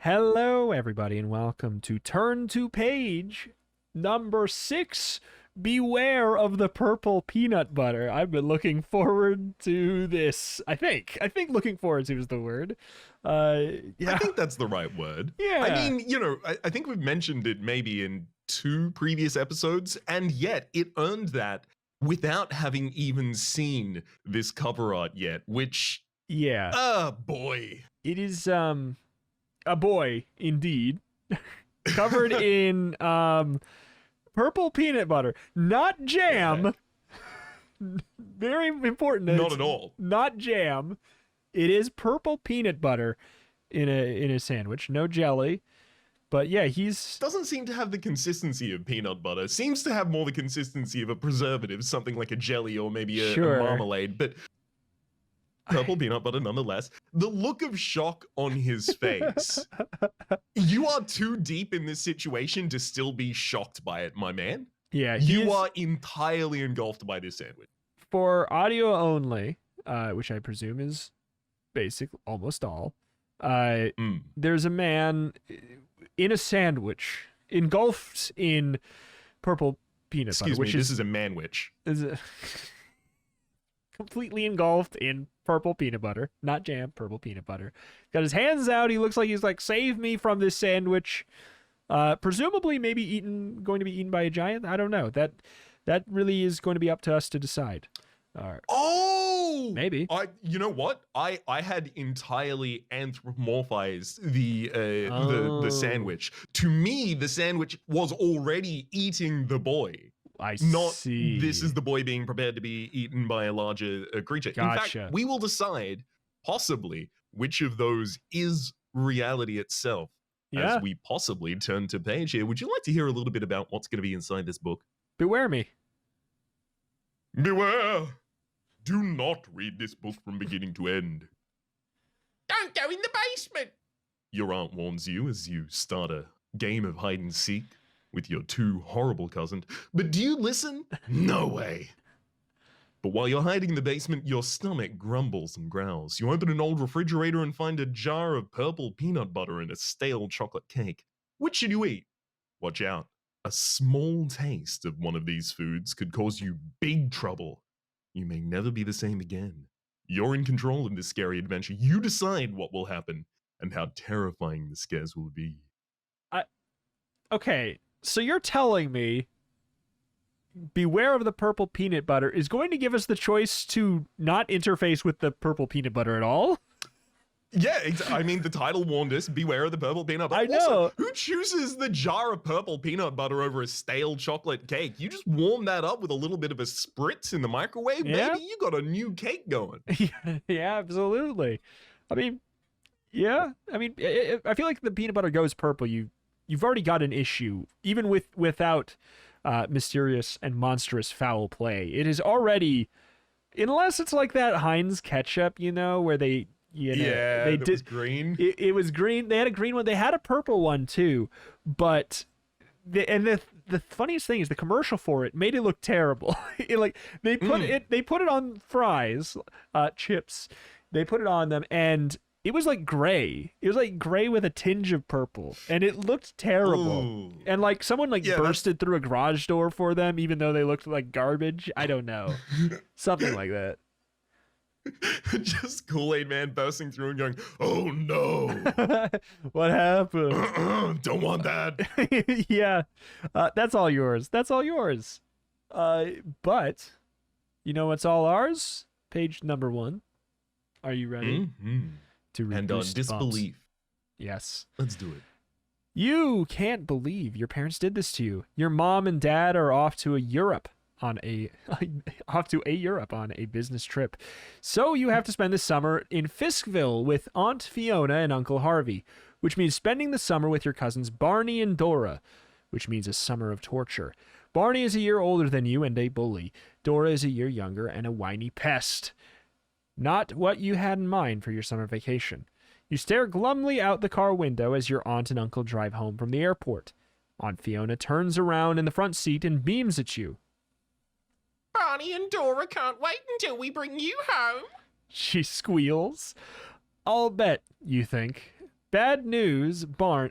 Hello, everybody, and welcome to Turn to Page number 6. Beware of the purple peanut butter. I've been looking forward to this. I think looking forward to is the word. Yeah. I think that's the right word. Yeah. I mean, I think we've mentioned it maybe in 2 previous episodes, and yet it earned that without having even seen this cover art yet, which, Yeah. boy. It is, a boy, indeed. Covered in, purple peanut butter. Not jam. Very important. Not at all. Not jam. It is purple peanut butter in a sandwich. No jelly. But yeah, Doesn't seem to have the consistency of peanut butter. Seems to have more the consistency of a preservative, something like a jelly or maybe a marmalade. But purple peanut butter nonetheless. The look of shock on his face. You are too deep in this situation to still be shocked by it, my man. Yeah, you are entirely engulfed by this sandwich. For audio only, which I presume is basic, almost all. There's a man in a sandwich, engulfed in purple peanut butter. Excuse me, this is a manwich. Completely engulfed in purple peanut butter, not jam, purple peanut butter. Got his hands out. He looks like he's like, save me from this sandwich. Presumably, maybe going to be eaten by a giant. I don't know. That really is going to be up to us to decide. Oh, maybe. You know what? I had entirely anthropomorphized the sandwich. To me, the sandwich was already eating the boy. See. This is the boy being prepared to be eaten by a larger creature. Gotcha. In fact, we will decide possibly which of those is reality itself as we possibly turn to page here. Would you like to hear a little bit about what's going to be inside this book? Beware me. Beware! Do not read this book from beginning to end. Don't go in the basement! Your aunt warns you as you start a game of hide and seek with your 2 horrible cousins. But do you listen? No way. But while you're hiding in the basement, your stomach grumbles and growls. You open an old refrigerator and find a jar of purple peanut butter and a stale chocolate cake. Which should you eat? Watch out. A small taste of one of these foods could cause you big trouble. You may never be the same again. You're in control of this scary adventure. You decide what will happen and how terrifying the scares will be. Okay, so you're telling me beware of the purple peanut butter is going to give us the choice to not interface with the purple peanut butter at all? Yeah, I mean, the title warned us, beware of the purple peanut butter. I know. Also, who chooses the jar of purple peanut butter over a stale chocolate cake? You just warm that up with a little bit of a spritz in the microwave, baby. You got a new cake going. Yeah, absolutely. I mean, yeah. I mean, I feel like the peanut butter goes purple. You've already got an issue, even without mysterious and monstrous foul play. It is already, unless it's like that Heinz ketchup, where they... it was green. It was green. They had a green one. They had a purple one too, but the funniest thing is the commercial for it made it look terrible. They put it on fries, chips. They put it on them, and it was like gray. It was like gray with a tinge of purple, and it looked terrible. Ooh. And like someone bursted through a garage door for them, even though they looked like garbage. I don't know, something like that. Just Kool-Aid Man bursting through and going, oh no. What happened? Don't want that. Yeah. That's all yours. That's all yours. But, you know what's all ours? Page number 1. Are you ready? To read and Goosebumps? disbelief. Yes. Let's do it. You can't believe your parents did this to you. Your mom and dad are off to Europe on a business trip. So you have to spend the summer in Fiskville with Aunt Fiona and Uncle Harvey, which means spending the summer with your cousins Barney and Dora, which means a summer of torture. Barney is a year older than you and a bully. Dora is a year younger and a whiny pest. Not what you had in mind for your summer vacation. You stare glumly out the car window as your aunt and uncle drive home from the airport. Aunt Fiona turns around in the front seat and beams at you. Barney and Dora can't wait until we bring you home. She squeals. I'll bet, you think, Bad News Barney,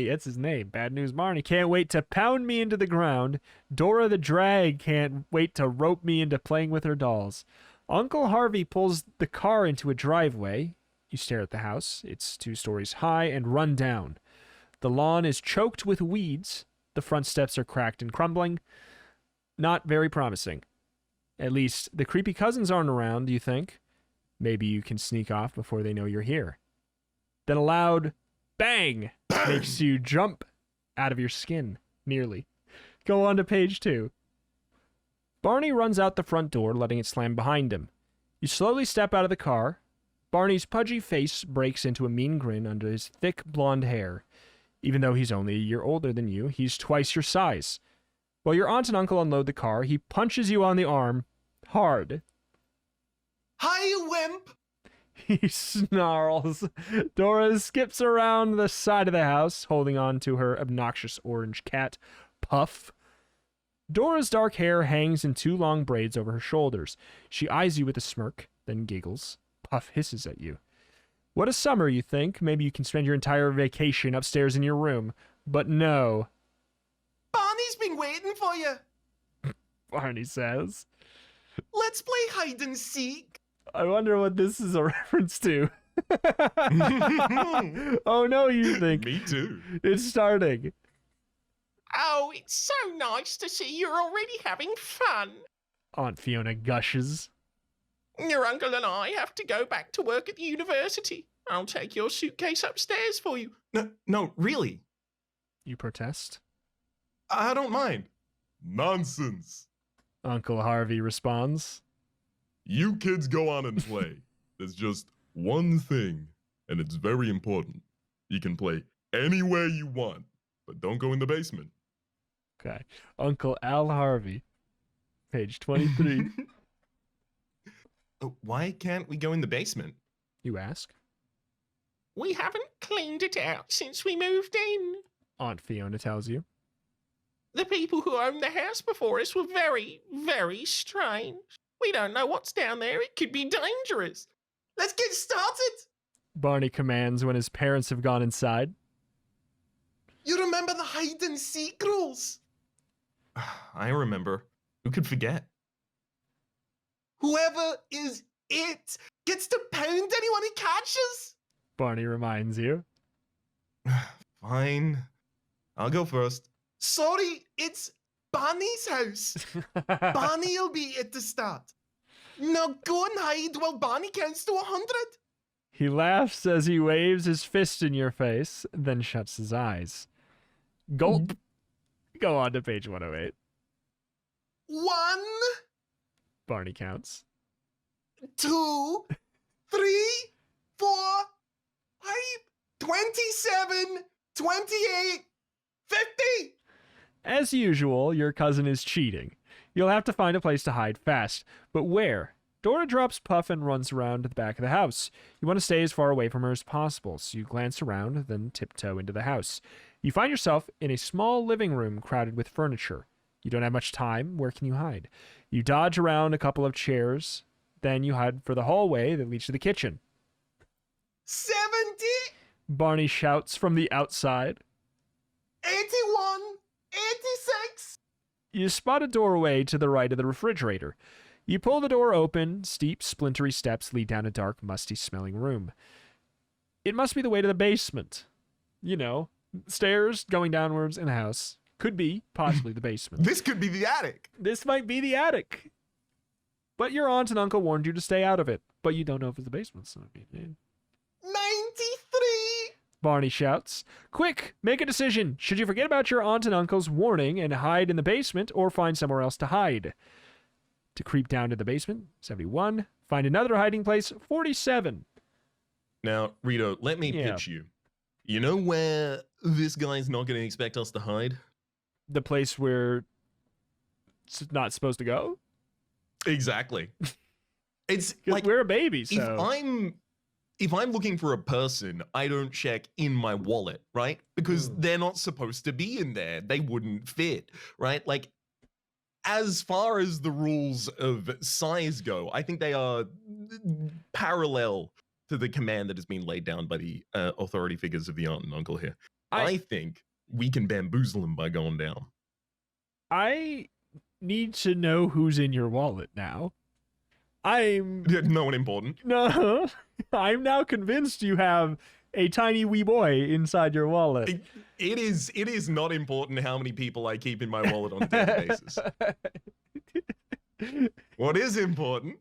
that's his name. Bad News Barney can't wait to pound me into the ground. Dora the Drag can't wait to rope me into playing with her dolls. Uncle Harvey pulls the car into a driveway. You stare at the house. It's 2 stories high and run down. The lawn is choked with weeds. The front steps are cracked and crumbling. Not very promising. At least the creepy cousins aren't around, do you think? Maybe you can sneak off before they know you're here. Then a loud bang makes you jump out of your skin, nearly. Go on to page 2. Barney runs out the front door, letting it slam behind him. You slowly step out of the car. Barney's pudgy face breaks into a mean grin under his thick blonde hair. Even though he's only a year older than you, he's twice your size. While your aunt and uncle unload the car, he punches you on the arm hard. Hi, wimp! He snarls. Dora skips around the side of the house, holding on to her obnoxious orange cat, Puff. Dora's dark hair hangs in 2 long braids over her shoulders. She eyes you with a smirk, then giggles. Puff hisses at you. What a summer, you think. Maybe you can spend your entire vacation upstairs in your room. But no, Barney's been waiting for you. Barney says. Let's play hide and seek. I wonder what this is a reference to. Oh no, you think. Me too. It's starting. Oh, it's so nice to see you're already having fun. Aunt Fiona gushes. Your uncle and I have to go back to work at the university. I'll take your suitcase upstairs for you. No, really. You protest. I don't mind. Nonsense. Uncle Harvey responds. You kids go on and play. There's just one thing, and it's very important. You can play anywhere you want, but don't go in the basement. Okay. Uncle Al Harvey. Page 23. Why can't we go in the basement? You ask. We haven't cleaned it out since we moved in. Aunt Fiona tells you. The people who owned the house before us were very, very strange. We don't know what's down there. It could be dangerous. Let's get started. Barney commands when his parents have gone inside. You remember the hide and seek rules? I remember. Who could forget? Whoever is it gets to pound anyone he catches. Barney reminds you. Fine. I'll go first. Sorry, it's Barney's house. Barney'll be at the start. Now go and hide while Barney counts to 100. He laughs as he waves his fist in your face, then shuts his eyes. Gulp. Go on to page 108. 1, Barney counts. 2, 3, 4, 5, 27, 28, 50. As usual, your cousin is cheating. You'll have to find a place to hide fast. But where? Dora drops Puff and runs around to the back of the house. You want to stay as far away from her as possible, so you glance around, then tiptoe into the house. You find yourself in a small living room crowded with furniture. You don't have much time. Where can you hide? You dodge around a couple of chairs, then you head for the hallway that leads to the kitchen. 70, Barney shouts from the outside. 81, 86. You spot a doorway to the right of the refrigerator. You pull the door open. Steep, splintery steps lead down a dark, musty-smelling room. It must be the way to the basement. You know, stairs going downwards in the house. Could be, possibly, the basement. This could be the attic. This might be the attic. But your aunt and uncle warned you to stay out of it. But you don't know if it's the basement. So, 93. Barney shouts. Quick, make a decision. Should you forget about your aunt and uncle's warning and hide in the basement, or find somewhere else to hide? To creep down to the basement, 71. Find another hiding place, 47. Now, Rito, let me Yeah. pitch you. You know where this guy's not going to expect us to hide? The place where it's not supposed to go? Exactly. It's 'Cause like we're a baby, so... if I'm looking for a person, I don't check in my wallet, right? Because they're not supposed to be in there. They wouldn't fit, right? Like, as far as the rules of size go, I think they are parallel to the command that has been laid down by the authority figures of the aunt and uncle here. I think we can bamboozle him by going down. I need to know who's in your wallet now. No one important. No, I'm now convinced you have a tiny wee boy inside your wallet. It is not important how many people I keep in my wallet on a daily basis. What is important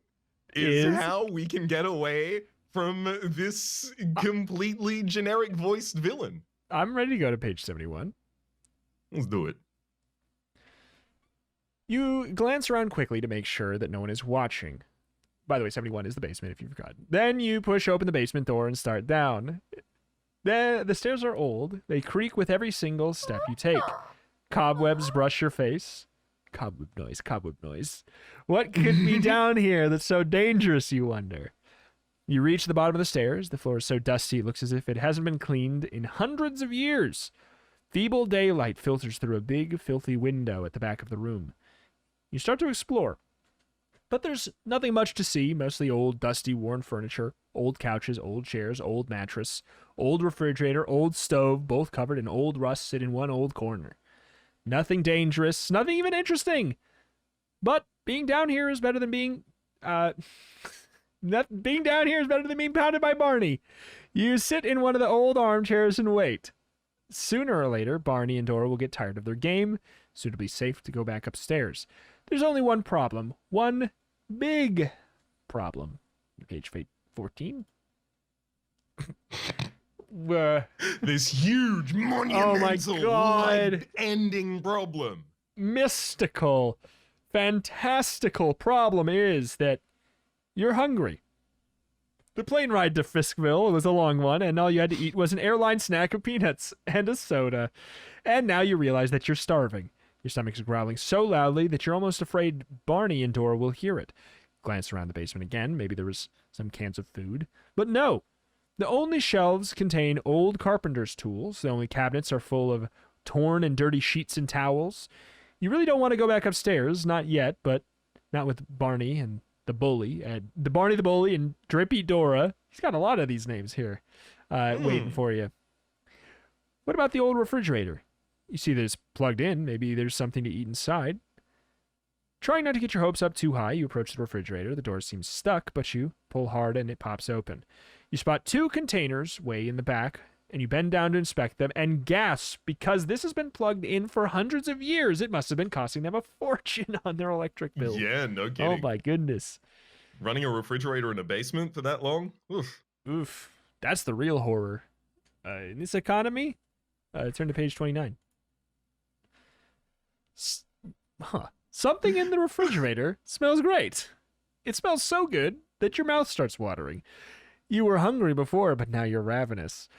is how we can get away from this completely generic voiced villain. I'm ready to go to page 71. Let's do it. You glance around quickly to make sure that no one is watching. By the way, 71 is the basement if you've forgotten. Then you push open the basement door and start down. The stairs are old. They creak with every single step you take. Cobwebs brush your face. Cobweb noise. What could be down here that's so dangerous, you wonder? You reach the bottom of the stairs. The floor is so dusty it looks as if it hasn't been cleaned in hundreds of years. Feeble daylight filters through a big, filthy window at the back of the room. You start to explore. But there's nothing much to see, mostly old, dusty, worn furniture, old couches, old chairs, old mattress, old refrigerator, old stove, both covered in old rust sit in one old corner. Nothing dangerous, nothing even interesting. But being down here is better than being, being down here is better than being pounded by Barney. You sit in one of the old armchairs and wait. Sooner or later, Barney and Dora will get tired of their game, suitably safe to go back upstairs. There's only one problem. One big problem. Page 14. This huge, monumental, life-ending problem. Mystical, fantastical problem is that you're hungry. The plane ride to Fiskville was a long one, and all you had to eat was an airline snack of peanuts and a soda. And now you realize that you're starving. Your stomach's growling so loudly that you're almost afraid Barney and Dora will hear it. Glance around the basement again. Maybe there was some cans of food. But no. The only shelves contain old carpenter's tools. The only cabinets are full of torn and dirty sheets and towels. You really don't want to go back upstairs. Not yet, but not with Barney and the bully. The Barney the bully and Drippy Dora. He's got a lot of these names here waiting for you. What about the old refrigerator? You see that it's plugged in. Maybe there's something to eat inside. Trying not to get your hopes up too high, you approach the refrigerator. The door seems stuck, but you pull hard and it pops open. You spot two containers way in the back, and you bend down to inspect them and gasp because this has been plugged in for hundreds of years. It must have been costing them a fortune on their electric bill. Yeah, no kidding. Oh my goodness. Running a refrigerator in a basement for that long? Oof. Oof. That's the real horror. In this economy, turn to page 29. Something in the refrigerator smells great. It smells so good that your mouth starts watering. You were hungry before, but now you're ravenous.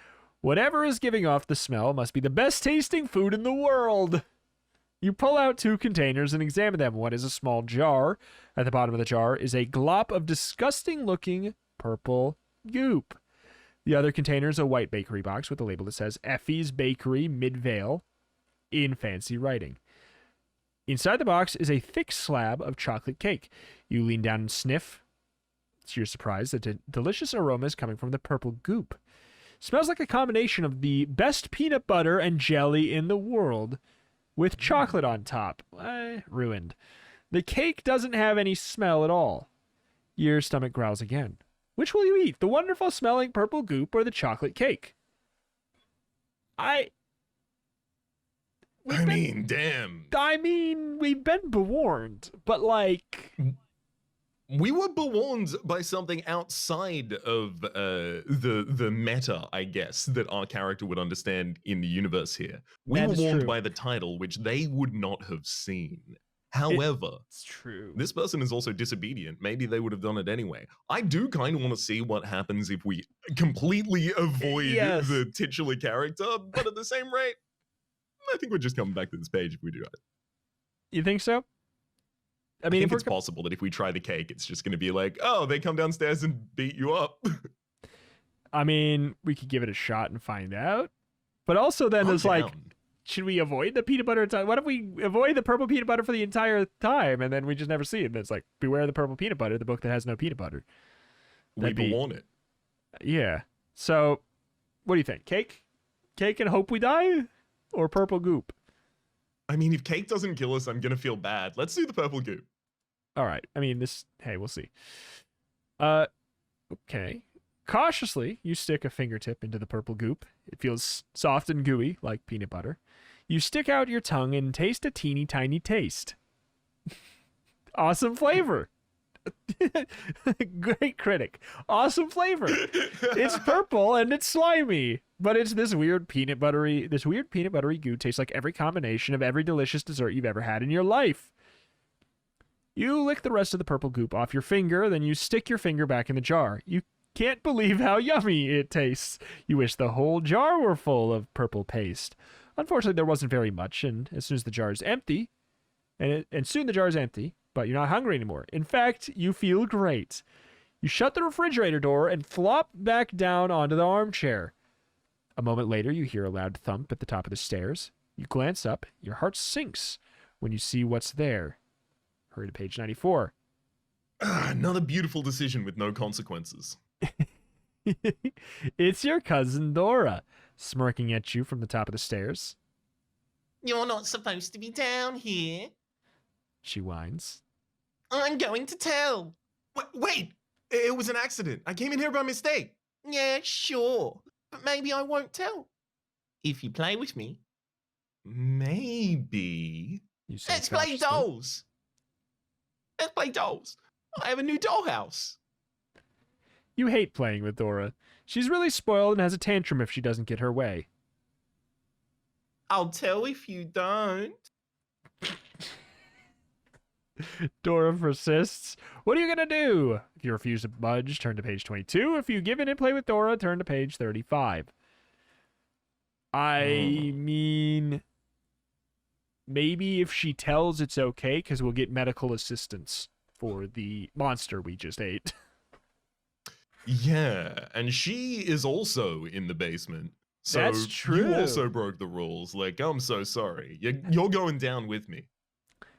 Whatever is giving off the smell must be the best tasting food in the world. You pull out two containers and examine them. One is a small jar. At the bottom of the jar is a glop of disgusting looking purple goop. The other container is a white bakery box with a label that says Effie's Bakery Midvale in fancy writing. Inside the box is a thick slab of chocolate cake. You lean down and sniff. To your surprise, the delicious aroma is coming from the purple goop. Smells like a combination of the best peanut butter and jelly in the world with chocolate on top. Ruined. The cake doesn't have any smell at all. Your stomach growls again. Which will you eat? The wonderful smelling purple goop or the chocolate cake? Damn. I mean, we've been bewarned, but like... We were bewarned by something outside of the meta, I guess, that our character would understand in the universe here. We were warned by the title, which they would not have seen. However, it's true. This person is also disobedient. Maybe they would have done it anyway. I do kind of want to see what happens if we completely avoid the titular character, but at the same rate, I think we're just coming back to this page if we do it. You think so? I mean, if it's possible that if we try the cake, it's just going to be like, oh, they come downstairs and beat you up. I mean, we could give it a shot and find out. But also then there's like, should we avoid the peanut butter? What if we avoid the purple peanut butter for the entire time and then we just never see it? And it's like, beware the purple peanut butter, the book that has no peanut butter. We bewarn it. Yeah. So, what do you think? Cake? Cake and hope we die? Or purple goop? I mean, if cake doesn't kill us, I'm gonna feel bad. Let's do the purple goop. All right. I mean, hey, we'll see. Okay. Cautiously, you stick a fingertip into the purple goop. It feels soft and gooey, like peanut butter. You stick out your tongue and taste a teeny tiny taste. Awesome flavor. Great critic. Awesome flavor. It's purple and it's slimy, but it's this weird peanut buttery goo tastes like every combination of every delicious dessert you've ever had in your life. You lick the rest of the purple goop off your finger, then you stick your finger back in the jar. You can't believe how yummy it tastes. You wish the whole jar were full of purple paste. Unfortunately, there wasn't very much, and as soon as the jar is empty, soon the jar is empty, but you're not hungry anymore. In fact, you feel great. You shut the refrigerator door and flop back down onto the armchair. A moment later, you hear a loud thump at the top of the stairs. You glance up. Your heart sinks when you see what's there. Hurry to page 94. Another beautiful decision with no consequences. It's your cousin Dora, smirking at you from the top of the stairs. You're not supposed to be down here. She whines. I'm going to tell. Wait! It was an accident. I came in here by mistake. Yeah, sure. But maybe I won't tell. If you play with me. Maybe. You say Let's play cautiously. dolls. Let's play dolls. I have a new dollhouse. You hate playing with Dora. She's really spoiled and has a tantrum if she doesn't get her way. I'll tell if you don't. Dora persists. What are you going to do? If you refuse to budge, turn to page 22. If you give in and play with Dora, turn to page 35. I mean, maybe if she tells, it's okay, because we'll get medical assistance for the monster we just ate. Yeah, and she is also in the basement. So That's true. You also broke the rules. Like, I'm so sorry. You're going down with me.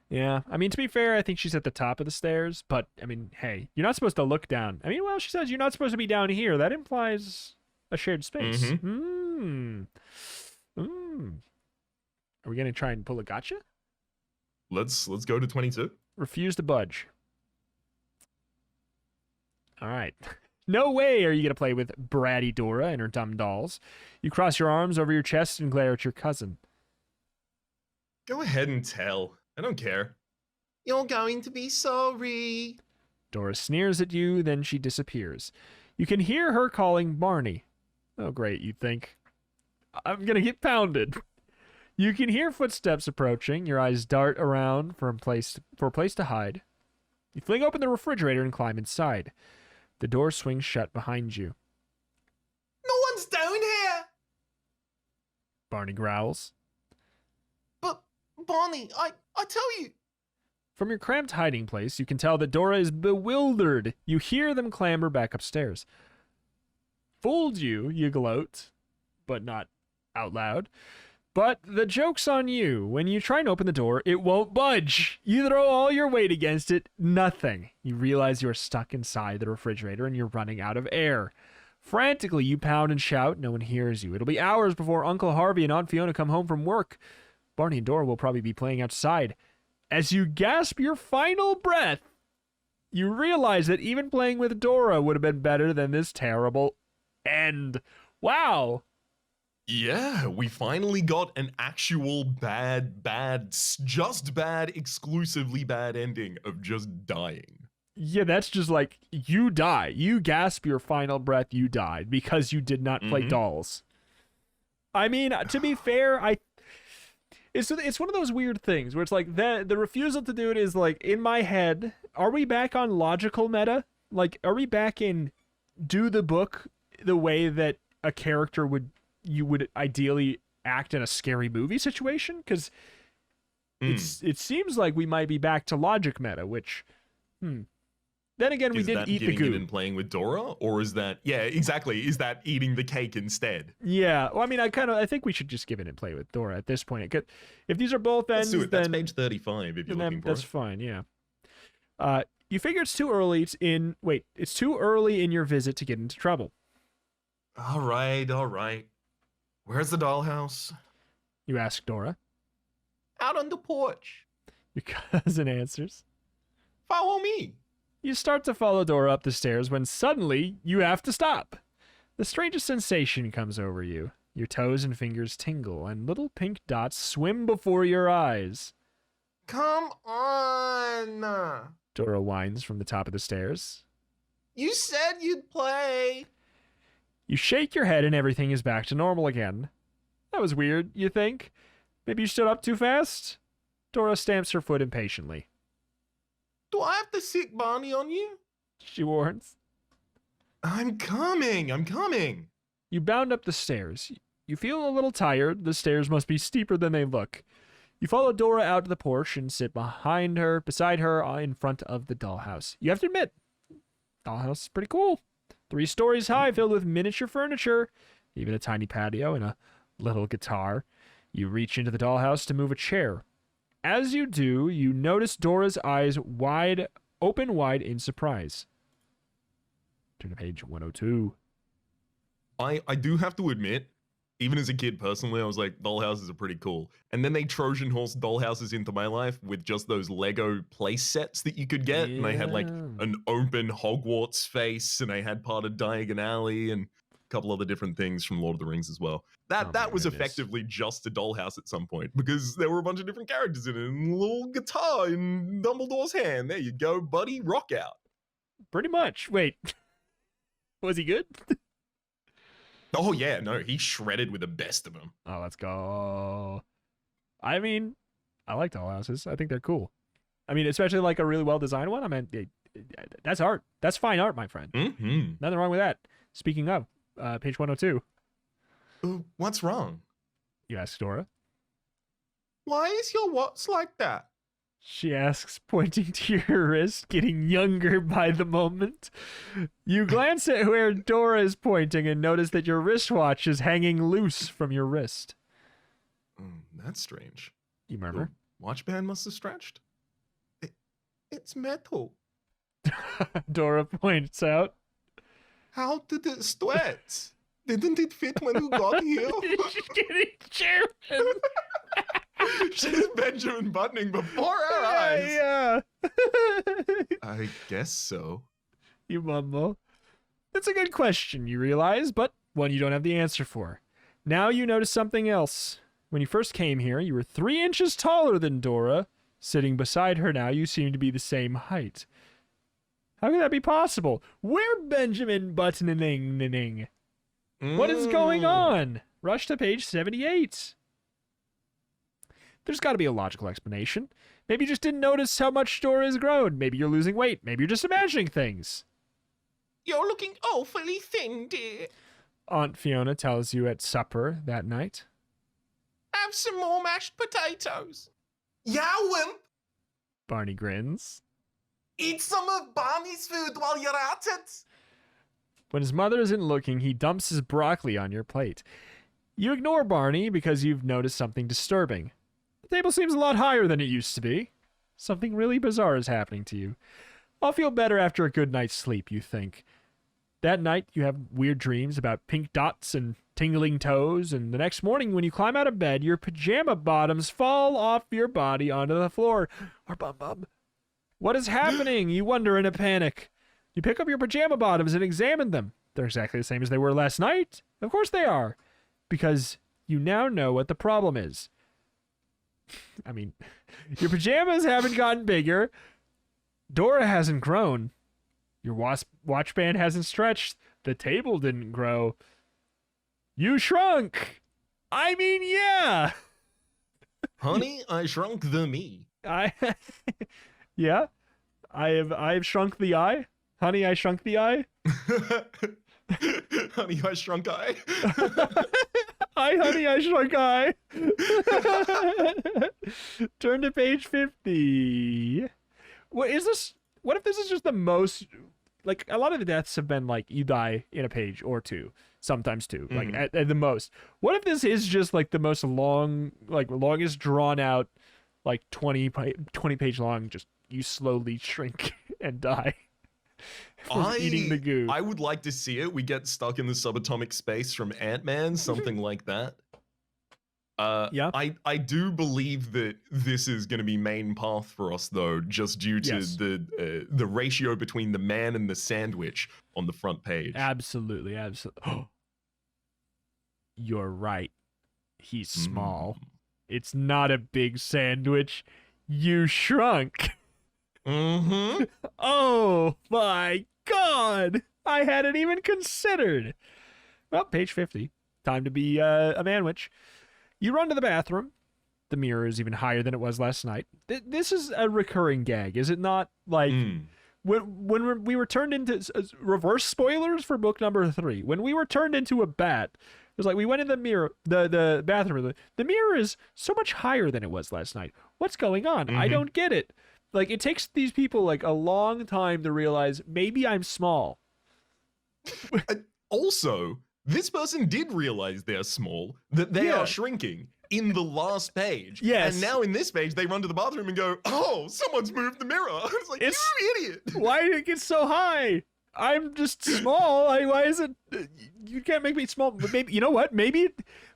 Yeah, I mean, to be fair, I think she's at the top of the stairs, but, I mean, hey, you're not supposed to look down. I mean, well, she says you're not supposed to be down here. That implies a shared space. Mhm. Are we going to try and pull a gotcha? Let's go to 22. Refuse to budge. All right. No way are you going to play with bratty Dora and her dumb dolls. You cross your arms over your chest and glare at your cousin. Go ahead and tell. I don't care. You're going to be sorry. Dora sneers at you, then she disappears. You can hear her calling Barney. Oh, great, you'd think. I'm going to get pounded. You can hear footsteps approaching. Your eyes dart around for a place to hide. You fling open the refrigerator and climb inside. The door swings shut behind you. No one's down here. Barney growls. But, Barney, I tell you. From your cramped hiding place, you can tell that Dora is bewildered. You hear them clamber back upstairs. Fooled you, you gloat, but not out loud. But the joke's on you. When you try and open the door, it won't budge. You throw all your weight against it, nothing. You realize you're stuck inside the refrigerator and you're running out of air. Frantically, you pound and shout. No one hears you. It'll be hours before Uncle Harvey and Aunt Fiona come home from work. Barney and Dora will probably be playing outside. As you gasp your final breath, you realize that even playing with Dora would have been better than this terrible end. Wow. Yeah, we finally got an actual just bad, exclusively bad ending of just dying. Yeah, that's just like, you die. You gasp your final breath, you died because you did not play dolls. I mean, to be fair, it's one of those weird things where it's like the refusal to do it is like, in my head, are we back on logical meta? Like, are we back in do the book the way that a character you would ideally act in a scary movie situation? Because it seems like we might be back to logic meta, which, then again, we did eat the goo. And playing with Dora, or is that, yeah, exactly, is that eating the cake instead? Yeah, well, I mean, I think we should just give in and play with Dora at this point. If these are both ends, Let's do it. That's then page 35 if you're looking for that's it. fine, yeah. You figure it's too early in your visit to get into trouble. All right, all right. Where's the dollhouse? You ask Dora. Out on the porch. Your cousin answers. Follow me. You start to follow Dora up the stairs when suddenly you have to stop. The strangest sensation comes over you. Your toes and fingers tingle, and little pink dots swim before your eyes. Come on. Dora whines from the top of the stairs. You said you'd play. You shake your head and everything is back to normal again. That was weird, you think? Maybe you stood up too fast? Dora stamps her foot impatiently. Do I have to sick Barney on you? She warns. I'm coming. You bound up the stairs. You feel a little tired. The stairs must be steeper than they look. You follow Dora out to the porch and sit beside her in front of the dollhouse. You have to admit, dollhouse is pretty cool. 3 stories high, filled with miniature furniture, even a tiny patio and a little guitar. You reach into the dollhouse to move a chair. As you do, you notice Dora's eyes open wide in surprise. Turn to page 102. I do have to admit, even as a kid personally, I was like, dollhouses are pretty cool. And then they Trojan horse dollhouses into my life with just those Lego place sets that you could get. And I had like an open Hogwarts face, and I had part of Diagon Alley and a couple other different things from Lord of the Rings as well. That was effectively just a dollhouse at some point, because there were a bunch of different characters in it, and a little guitar in Dumbledore's hand. There you go, buddy, rock out. Pretty much. Wait. Was he good? Oh yeah, no, he shredded with the best of them. Oh, let's go. I mean, I like dollhouses. I think they're cool. I mean, especially like a really well-designed one. I mean, that's art. That's fine art, my friend. Mm-hmm. Nothing wrong with that. Speaking of, page 102. What's wrong? You ask Dora. Why is your watch like that? She asks, pointing to your wrist, getting younger by the moment. You glance at where Dora is pointing and notice that your wristwatch is hanging loose from your wrist. That's strange. You murmur. The watch band must have stretched. It's metal. Dora points out. How did it stretch? Didn't it fit when you got here? She's getting German. She's Benjamin Buttoning before our eyes. Yeah. I guess so. You mumble. That's a good question, you realize, but one you don't have the answer for. Now you notice something else. When you first came here, you were 3 inches taller than Dora. Sitting beside her now, you seem to be the same height. How could that be possible? We're Benjamin Buttoning. What is going on? Rush to page 78. There's got to be a logical explanation. Maybe you just didn't notice how much Dora has grown. Maybe you're losing weight. Maybe you're just imagining things. You're looking awfully thin, dear. Aunt Fiona tells you at supper that night. Have some more mashed potatoes. Yeah, wimp. Barney grins. Eat some of Barney's food while you're at it. When his mother isn't looking, he dumps his broccoli on your plate. You ignore Barney because you've noticed something disturbing. The table seems a lot higher than it used to be. Something really bizarre is happening to you. I'll feel better after a good night's sleep, you think. That night, you have weird dreams about pink dots and tingling toes, and the next morning when you climb out of bed, your pajama bottoms fall off your body onto the floor. Or bum. What is happening? You wonder in a panic. You pick up your pajama bottoms and examine them. They're exactly the same as they were last night. Of course they are. Because you now know what the problem is. I mean, your pajamas haven't gotten bigger. Dora hasn't grown. Your watch band hasn't stretched. The table didn't grow. You shrunk. I mean, yeah. Honey, I shrunk the me. Yeah. I've shrunk the eye. Honey, I shrunk the eye. Honey, I shrunk I. Honey, I shrunk I. Turn to page 50. What if this is just the most, like, a lot of the deaths have been like you die in a page or two, sometimes two, like at the most. What if this is just like the most longest drawn out, like 20 page long, just you slowly shrink and die? for eating the goo. I would like to see it. We get stuck in the subatomic space from Ant-Man, something like that. Yeah. I do believe that this is going to be main path for us, though, just due to Yes. the ratio between the man and the sandwich on the front page. Absolutely. You're right. He's small. It's not a big sandwich. You shrunk. Mm-hmm. Oh my God. I hadn't even considered. Well, page 50. Time to be a manwich. You run to the bathroom. The mirror is even higher than it was last night. This is a recurring gag, is it not? Like, when we were turned into reverse spoilers for book number 3, when we were turned into a bat, it was like we went in the mirror, the bathroom. The mirror is so much higher than it was last night. What's going on? I don't get it. Like, it takes these people like a long time to realize maybe I'm small. Also, this person did realize they're small, that they are shrinking in the last page. Yes. And now in this page, they run to the bathroom and go, "Oh, someone's moved the mirror." It's like, you idiot. Why did it get so high? I'm just small. Why is it? You can't make me small. But maybe, you know what? Maybe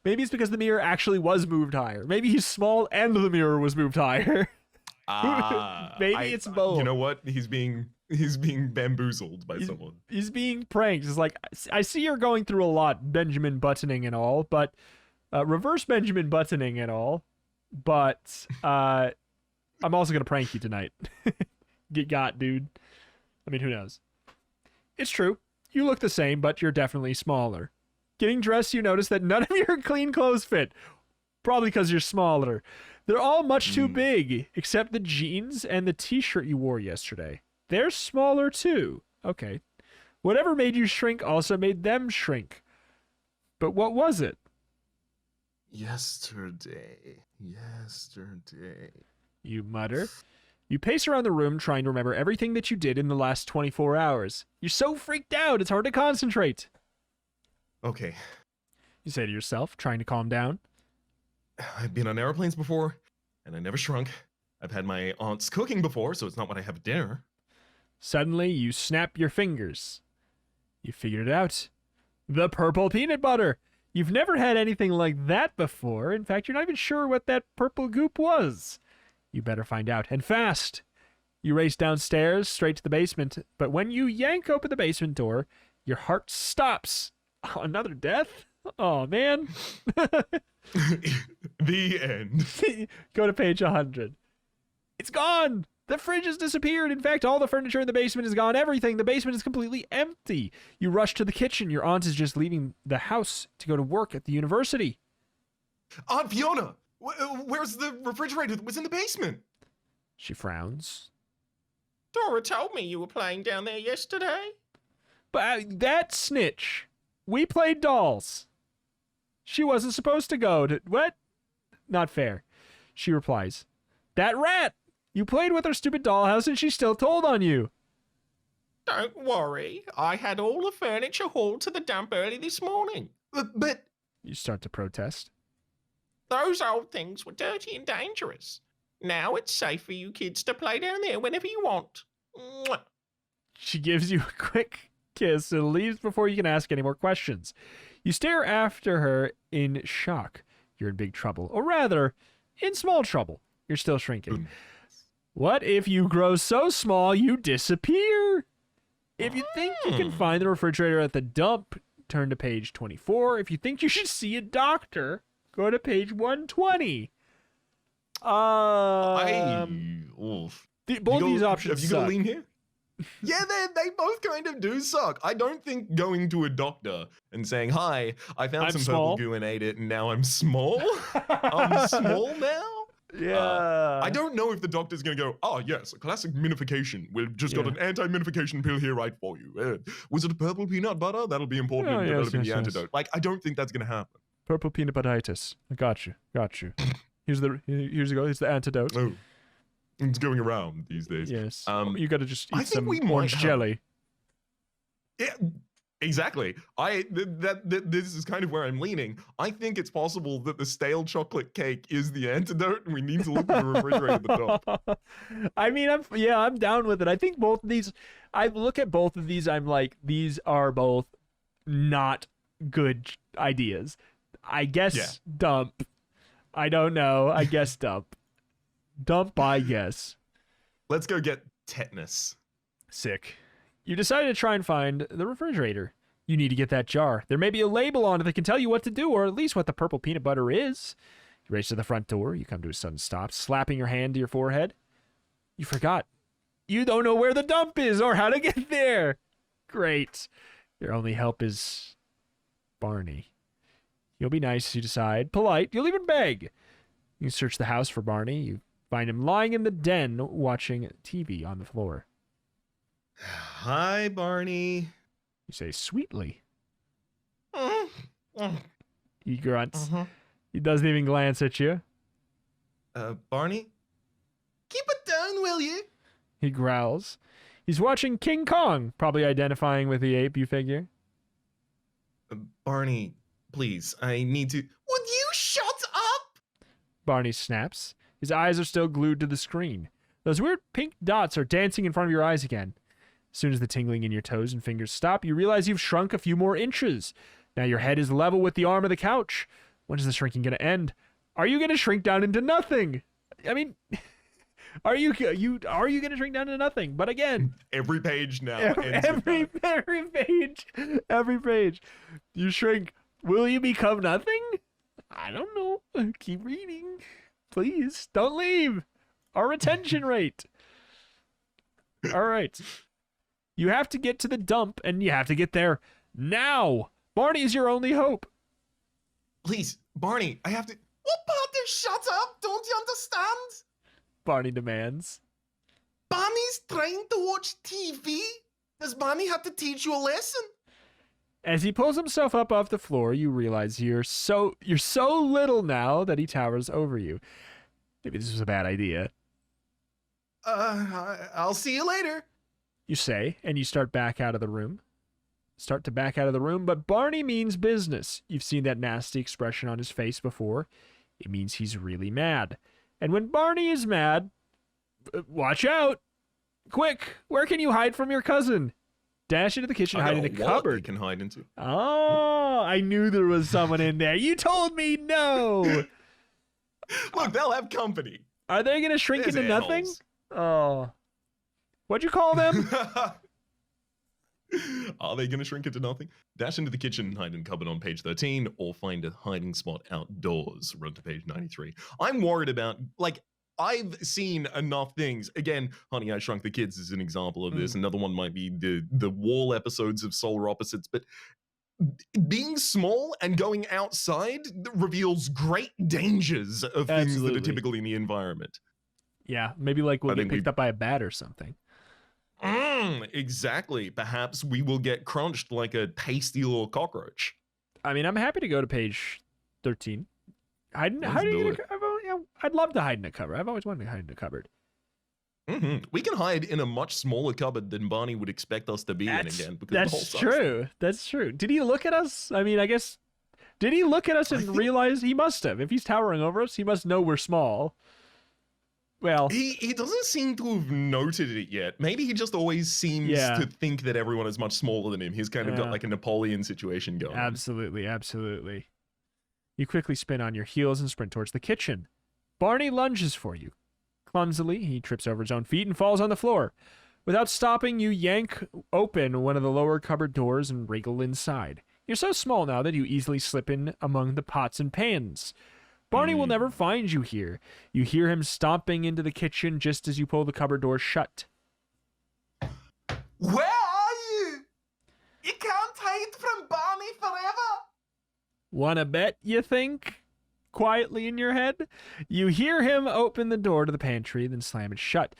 it's because the mirror actually was moved higher. Maybe he's small and the mirror was moved higher. Maybe it's both. You know what? He's being bamboozled by someone. He's being pranked. It's like, I see you're going through a lot, Benjamin buttoning and all, but reverse Benjamin buttoning and all. But I'm also gonna prank you tonight. Get got, dude. I mean, who knows? It's true. You look the same, but you're definitely smaller. Getting dressed, you notice that none of your clean clothes fit. Probably because you're smaller. They're all much too big, except the jeans and the t-shirt you wore yesterday. They're smaller too. Okay. Whatever made you shrink also made them shrink. But what was it? Yesterday. You mutter. You pace around the room trying to remember everything that you did in the last 24 hours. You're so freaked out, it's hard to concentrate. Okay. You say to yourself, trying to calm down. I've been on airplanes before, and I never shrunk. I've had my aunt's cooking before, so it's not what I have at dinner. Suddenly, you snap your fingers. You figured it out. The purple peanut butter. You've never had anything like that before. In fact, you're not even sure what that purple goop was. You better find out, and fast. You race downstairs, straight to the basement, but when you yank open the basement door, your heart stops. Oh, another death? Oh, man. The end. Go to page 100. It's gone! The fridge has disappeared. In fact, all the furniture in the basement is gone. Everything. The basement is completely empty. You rush to the kitchen. Your aunt is just leaving the house to go to work at the university. Aunt Fiona! Where's the refrigerator that was in the basement? She frowns. Dora told me you were playing down there yesterday. But that snitch. We played dolls. She wasn't supposed to go to... What? Not fair. She replies, that rat! You played with her stupid dollhouse and she still told on you. Don't worry. I had all the furniture hauled to the dump early this morning. But... You start to protest. Those old things were dirty and dangerous. Now it's safe for you kids to play down there whenever you want. Mwah. She gives you a quick kiss and leaves before you can ask any more questions. You stare after her in shock. You're in big trouble. Or rather, in small trouble. You're still shrinking. What if you grow so small you disappear? If you think you can find the refrigerator at the dump, turn to page 24. If you think you should see a doctor, go to page 120. Both these options Have you suck. got a lean here? Yeah, they both kind of do suck. I don't think going to a doctor and saying, "Hi, I found I'm some small." purple goo and ate it, and now I'm small." I'm small now. Yeah. I don't know if the doctor's going to go, "Oh, yes, a classic minification. We've just got an anti-minification pill here right for you. Was it a purple peanut butter? That'll be important in developing the antidote." Like, I don't think that's going to happen. Purple peanut butteritis. I got you. Here's the antidote. Oh, it's going around these days. Yes. You got to just I eat think some we might orange have- jelly. Exactly. This is kind of where I'm leaning. I think it's possible that the stale chocolate cake is the antidote, and we need to look at the refrigerator at the top. I mean, I'm down with it. I think both of these, I look at both of these, I'm like, these are both not good ideas. I guess Yeah. dump. I don't know. I guess dump. Dump, I guess. Let's go get tetanus. Sick. You decided to try and find the refrigerator. You need to get that jar. There may be a label on it that can tell you what to do, or at least what the purple peanut butter is. You race to the front door. You come to a sudden stop, slapping your hand to your forehead. You forgot. You don't know where the dump is or how to get there. Great. Your only help is Barney. You'll be nice, you decide. Polite. You'll even beg. You search the house for Barney. You find him lying in the den watching TV on the floor. Hi, Barney. You say sweetly. Mm. He grunts. Mhm. He doesn't even glance at you. Barney? Keep it down, will you? He growls. He's watching King Kong, probably identifying with the ape, you figure. Barney, please, I need to. Would you shut up? Barney snaps. His eyes are still glued to the screen. Those weird pink dots are dancing in front of your eyes again. As soon as the tingling in your toes and fingers stop, you realize you've shrunk a few more inches. Now your head is level with the arm of the couch. When is the shrinking going to end? Are you going to shrink down into nothing? I mean, are you going to shrink down into nothing? But again, Every page now. every page, you shrink. Will you become nothing? I don't know. Keep reading, please. Don't leave. Our retention rate. All right. You have to get to the dump, and you have to get there now. Barney is your only hope. Please, Barney, I have to. What part is shut up? Don't you understand? Barney demands. Barney's trying to watch TV. Does Barney have to teach you a lesson? As he pulls himself up off the floor, you realize you're so little now that he towers over you. Maybe this was a bad idea. I'll see you later. You say, and you start to back out of the room, but Barney means business. You've seen that nasty expression on his face before. It means he's really mad. And when Barney is mad, watch out. Quick, where can you hide from your cousin? Dash into the kitchen, hide in a cupboard. You can hide into. Oh, I knew there was someone in there. You told me no. Look, they'll have company. Are they going to shrink There's into nothing? animals. Oh. What'd you call them? Are they going to shrink into nothing? Dash into the kitchen and hide in cupboard on page 13, or find a hiding spot outdoors. Run to page 93. I'm worried about, like, I've seen enough things. Again, Honey, I Shrunk the Kids is an example of this. Another one might be the wall episodes of Solar Opposites. But being small and going outside reveals great dangers of things that Absolutely. are typically in the environment. Yeah, maybe like we'll I get think picked up by a bat or something. Exactly. Perhaps we will get crunched like a pasty little cockroach. I mean, I'm happy to go to page 13. Let's do it. I'd love to hide in a cupboard. I've always wanted to hide in a cupboard. We can hide in a much smaller cupboard than Barney would expect us to be in again. Because the whole That's size true. That's true. Did he look at us? I mean, I guess. Did he look at us and realize he must have? If he's towering over us, he must know we're small. Well, He doesn't seem to have noted it yet. Maybe he just always seems Yeah. to think that everyone is much smaller than him. He's kind of got Yeah. like a Napoleon situation going. absolutely, absolutely. You quickly spin on your heels and sprint towards the kitchen. Barney lunges for you. Clumsily, he trips over his own feet and falls on the floor. Without stopping, you yank open one of the lower cupboard doors and wriggle inside. You're so small now that you easily slip in among the pots and pans. Barney will never find you here. You hear him stomping into the kitchen just as you pull the cupboard door shut. Where are you? You can't hide from Barney forever. Wanna bet, you think? Quietly in your head. You hear him open the door to the pantry, then slam it shut.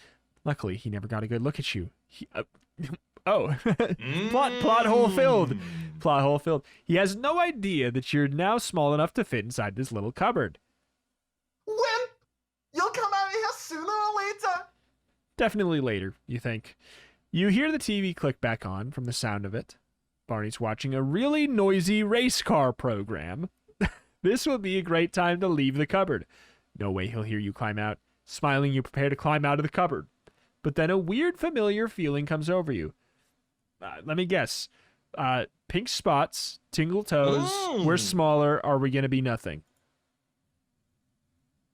Luckily, he never got a good look at you. Plot hole filled. Plot hole filled. He has no idea that you're now small enough to fit inside this little cupboard. When? You'll come out here sooner or later. Definitely later, you think. You hear the TV click back on from the sound of it. Barney's watching a really noisy race car program. This would be a great time to leave the cupboard. No way he'll hear you climb out. Smiling, you prepare to climb out of the cupboard. But then a weird familiar feeling comes over you. Let me guess. Pink spots, tingle toes. We're smaller. Are we going to be nothing?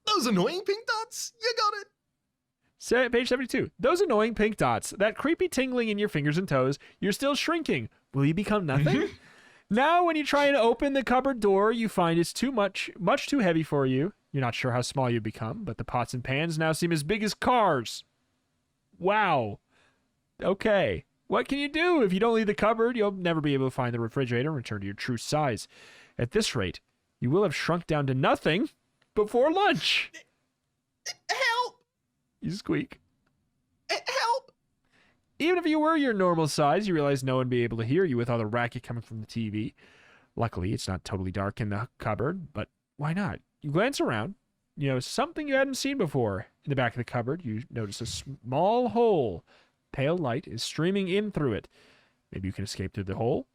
Those annoying pink dots. You got it. Page 72. Those annoying pink dots, that creepy tingling in your fingers and toes, you're still shrinking. Will you become nothing? Now, when you try and open the cupboard door, you find it's much too heavy for you. You're not sure how small you become, but the pots and pans now seem as big as cars. Wow. Okay. What can you do? If you don't leave the cupboard, you'll never be able to find the refrigerator and return to your true size. At this rate, you will have shrunk down to nothing before lunch. Help! You squeak. Help! Even if you were your normal size, you realize no one would be able to hear you with all the racket coming from the TV. Luckily, it's not totally dark in the cupboard, but why not? You glance around. You notice something you hadn't seen before. In the back of the cupboard, you notice a small hole. Pale light is streaming in through it. Maybe you can escape through the hole.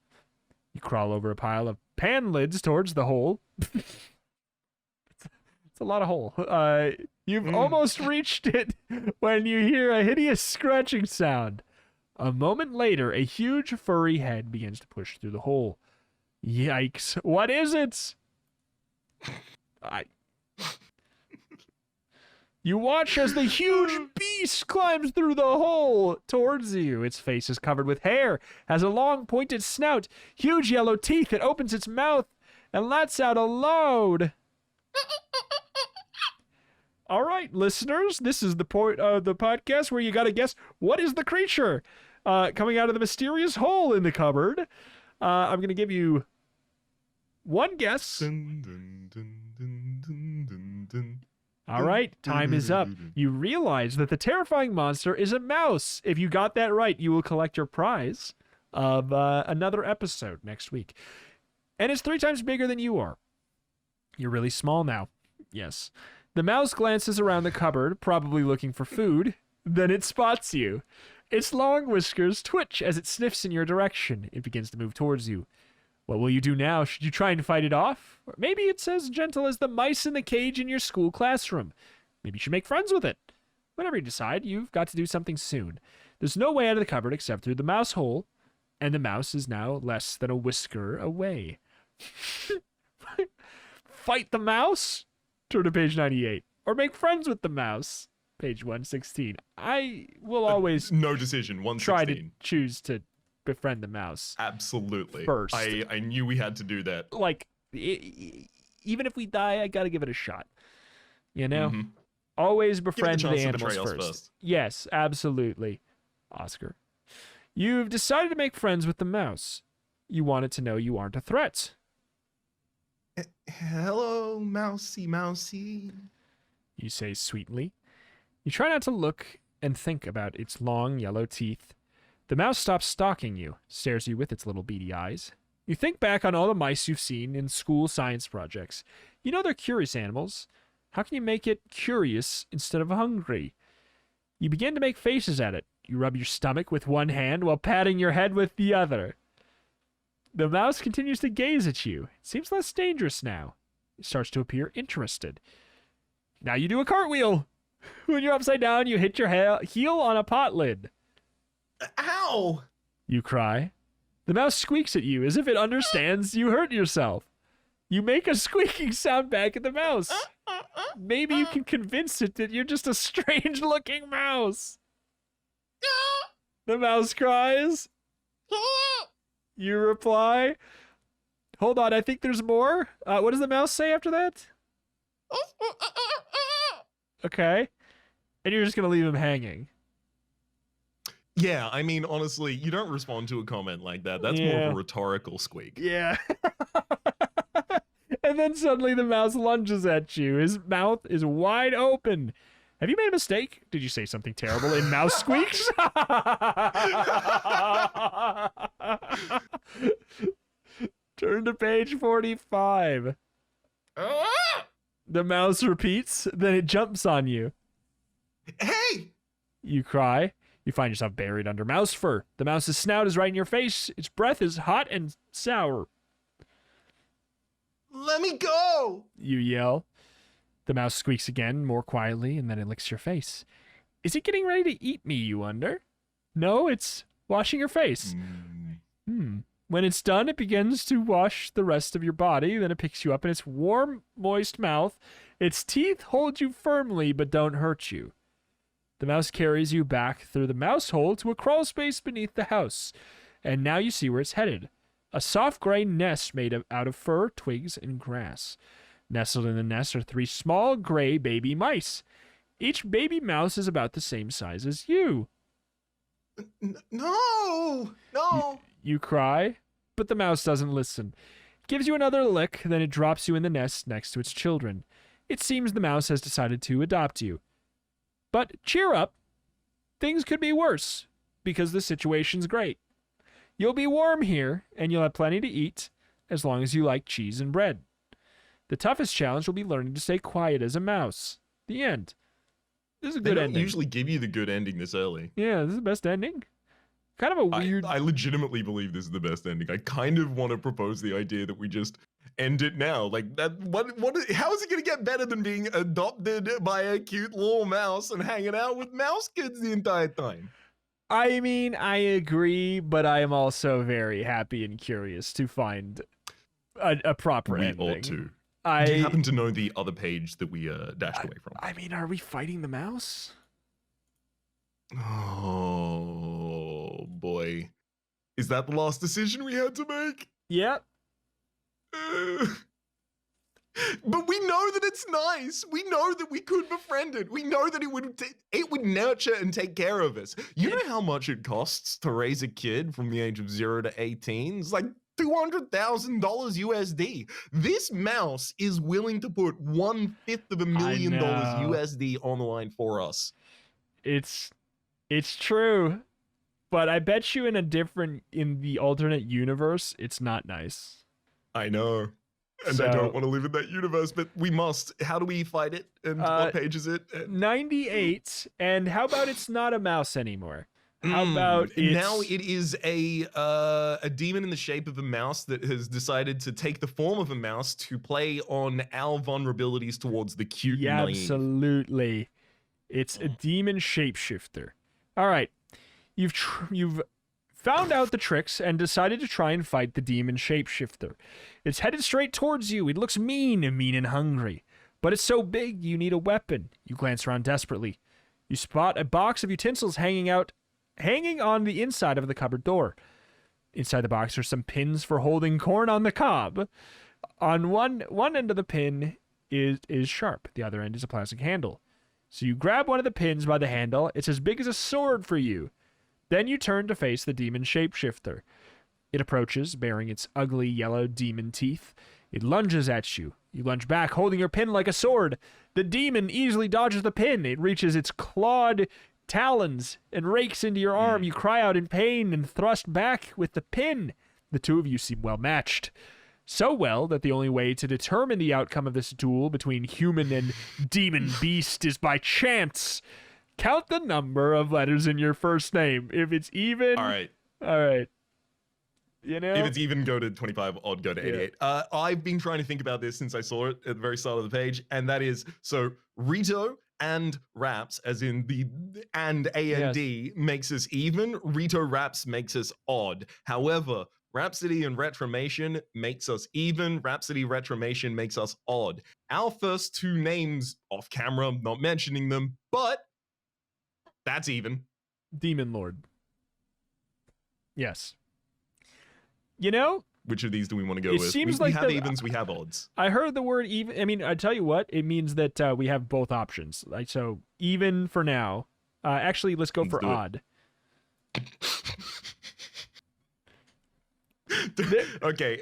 You crawl over a pile of pan lids towards the hole. It's a lot of hole. You've almost reached it when you hear a hideous scratching sound. A moment later, a huge furry head begins to push through the hole. Yikes. What is it? You watch as the huge beast climbs through the hole towards you. Its face is covered with hair, has a long pointed snout, huge yellow teeth. It opens its mouth and lets out a loud. All right, listeners, this is the point of the podcast where you got to guess what is the creature coming out of the mysterious hole in the cupboard. I'm going to give you one guess. All right, time is up. You realize that the terrifying monster is a mouse. If you got that right, you will collect your prize of another episode next week. And it's 3 times bigger than you are. You're really small now. Yes. The mouse glances around the cupboard, probably looking for food. Then it spots you. Its long whiskers twitch as it sniffs in your direction. It begins to move towards you. What will you do now? Should you try and fight it off? Or maybe it's as gentle as the mice in the cage in your school classroom. Maybe you should make friends with it. Whatever you decide, you've got to do something soon. There's no way out of the cupboard except through the mouse hole, and the mouse is now less than a whisker away. Fight the mouse? Turn to page 98. Or make friends with the mouse? Page 116. I will always no decision. 116. try to choose to befriend the mouse. Absolutely. First. I knew we had to do that. Like, even if we die, I gotta give it a shot. You know? Always befriend the animals first. Yes, absolutely. Oscar. You've decided to make friends with the mouse. You want it to know you aren't a threat. Hello, mousy, mousy. You say sweetly. You try not to look and think about its long yellow teeth. The mouse stops stalking you, stares you with its little beady eyes. You think back on all the mice you've seen in school science projects. You know they're curious animals. How can you make it curious instead of hungry? You begin to make faces at it. You rub your stomach with one hand while patting your head with the other. The mouse continues to gaze at you. It seems less dangerous now. It starts to appear interested. Now you do a cartwheel. When you're upside down, you hit your heel on a pot lid. Ow! You cry. The mouse squeaks at you as if it understands you hurt yourself. You make a squeaking sound back at the mouse. Maybe you can convince it that you're just a strange-looking mouse. The mouse cries. You reply. Hold on, I think there's more. What does the mouse say after that? Okay. And you're just going to leave him hanging. Yeah, I mean, honestly, you don't respond to a comment like that. That's more of a rhetorical squeak. Yeah. And then suddenly the mouse lunges at you. His mouth is wide open. Have you made a mistake? Did you say something terrible in mouse squeaks? Turn to page 45. The mouse repeats, then it jumps on you. Hey! You cry. You find yourself buried under mouse fur. The mouse's snout is right in your face. Its breath is hot and sour. Let me go! You yell. The mouse squeaks again, more quietly, and then it licks your face. Is it getting ready to eat me, you wonder? No, it's washing your face. When it's done, it begins to wash the rest of your body. Then it picks you up in its warm, moist mouth. Its teeth hold you firmly, but don't hurt you. The mouse carries you back through the mouse hole to a crawl space beneath the house. And now you see where it's headed. A soft gray nest made out of fur, twigs, and grass. Nestled in the nest are 3 small gray baby mice. Each baby mouse is about the same size as you. No! You cry, but the mouse doesn't listen. It gives you another lick, then it drops you in the nest next to its children. It seems the mouse has decided to adopt you. But cheer up. Things could be worse, because the situation's great. You'll be warm here, and you'll have plenty to eat, as long as you like cheese and bread. The toughest challenge will be learning to stay quiet as a mouse. The end. This is a good They ending. don't usually give you the good ending this early. Yeah, this is the best ending. Kind of a weird... I legitimately believe this is the best ending. I kind of want to propose the idea that we just end it now. Like, that. How is it going to get better than being adopted by a cute little mouse and hanging out with mouse kids the entire time? I mean, I agree, but I am also very happy and curious to find a proper ending. We ought to. Do you happen to know the other page that we dashed away from? I mean, are we fighting the mouse? Oh, boy. Is that the last decision we had to make? Yep. But we know that it's nice. We know that we could befriend it. We know that it would nurture and take care of us. You know how much it costs to raise a kid from the age of 0 to 18? It's like $200,000 USD. This mouse is willing to put $1/5 USD on the line for us. It's true, but I bet you in the alternate universe, it's not nice. I know. And I don't want to live in that universe, but we must. How do we fight it? And what page is it? 98. And how about it's not a mouse anymore? How about it's... Now it is a demon in the shape of a mouse that has decided to take the form of a mouse to play on our vulnerabilities towards the cute and naive. Absolutely. It's a demon shapeshifter. All right. You've found out the tricks and decided to try and fight the demon shapeshifter. It's headed straight towards you. It looks mean and hungry. But it's so big, you need a weapon. You glance around desperately. You spot a box of utensils hanging on the inside of the cupboard door. Inside the box are some pins for holding corn on the cob. On one end of the pin is sharp. The other end is a plastic handle. So you grab one of the pins by the handle. It's as big as a sword for you. Then you turn to face the demon shapeshifter. It approaches, bearing its ugly yellow demon teeth. It lunges at you. You lunge back, holding your pin like a sword. The demon easily dodges the pin. It reaches its clawed talons and rakes into your arm. You cry out in pain and thrust back with the pin. The two of you seem well matched. So well that the only way to determine the outcome of this duel between human and demon beast is by chance. Count the number of letters in your first name. If it's even... All right. You know? If it's even, go to 25, odd, go to 88. I've been trying to think about this since I saw it at the very start of the page, and that is, so Rito and Raps, as in the and A-N-D, makes us even. Rito Raps makes us odd. However, Rhapsody and Retromation makes us even. Rhapsody Retromation makes us odd. Our first two names off camera, not mentioning them, but that's even. Demon Lord. Yes. You know? Which of these do we want to go with? Seems we like have evens, we have odds. I heard the word even. I mean, I tell you what, it means that we have both options. Like, so even for now. Actually, let's go for odd. Okay.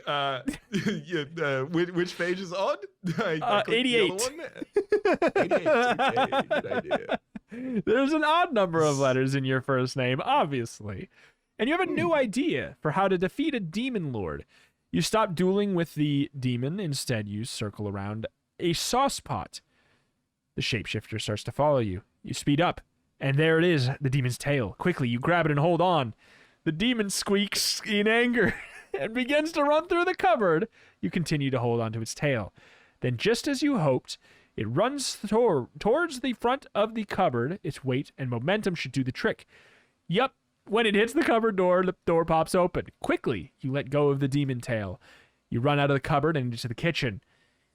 Which page is odd? 88. 88. Okay, good idea. There's an odd number of letters in your first name, obviously. And you have a new idea for how to defeat a demon lord. You stop dueling with the demon. Instead, you circle around a sauce pot. The shapeshifter starts to follow you. You speed up, And there it is, the demon's tail. Quickly, you grab it and hold on. The demon squeaks in anger and begins to run through the cupboard. You continue to hold on to its tail. Then, just as you hoped, it runs towards the front of the cupboard. Its weight and momentum should do the trick. Yup, when it hits the cupboard door, the door pops open. Quickly, you let go of the demon tail. You run out of the cupboard and into the kitchen.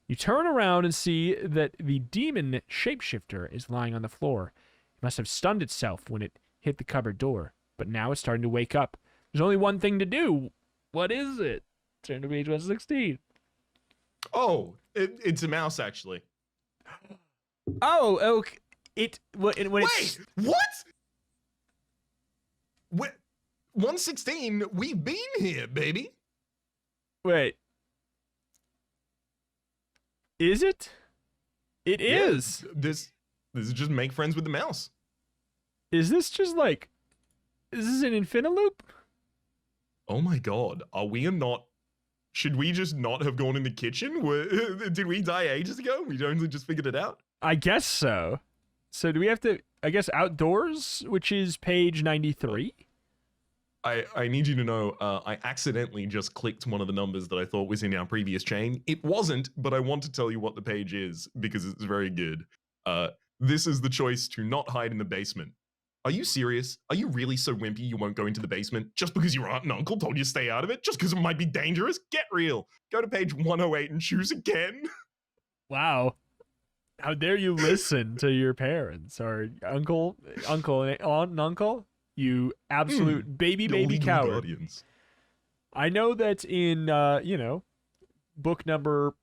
You turn around and see that the demon shapeshifter is lying on the floor. It must have stunned itself when it hit the cupboard door, but now it's starting to wake up. There's only one thing to do. What is it? Turn to page 116. Oh, it's a mouse, actually. Oh, okay. When Wait, what? 116, we've been here, baby. Wait. Is it? It is. Yeah, this is just make friends with the mouse. Is this just like... Is this an Infinaloop? Oh my god, are we not... Should we just not have gone in the kitchen? Did we die ages ago? We only just figured it out? I guess so. So do we have to... I guess outdoors, which is page 93? I need you to know, I accidentally just clicked one of the numbers that I thought was in our previous chain. It wasn't, but I want to tell you what the page is, because it's very good. This is the choice to not hide in the basement. Are you serious? Are you really so wimpy you won't go into the basement just because your aunt and uncle told you to stay out of it? Just because it might be dangerous? Get real. Go to page 108 and choose again. Wow. How dare you listen to your parents or uncle, aunt and uncle? You absolute baby Illegal coward. guardians. I know that in, book number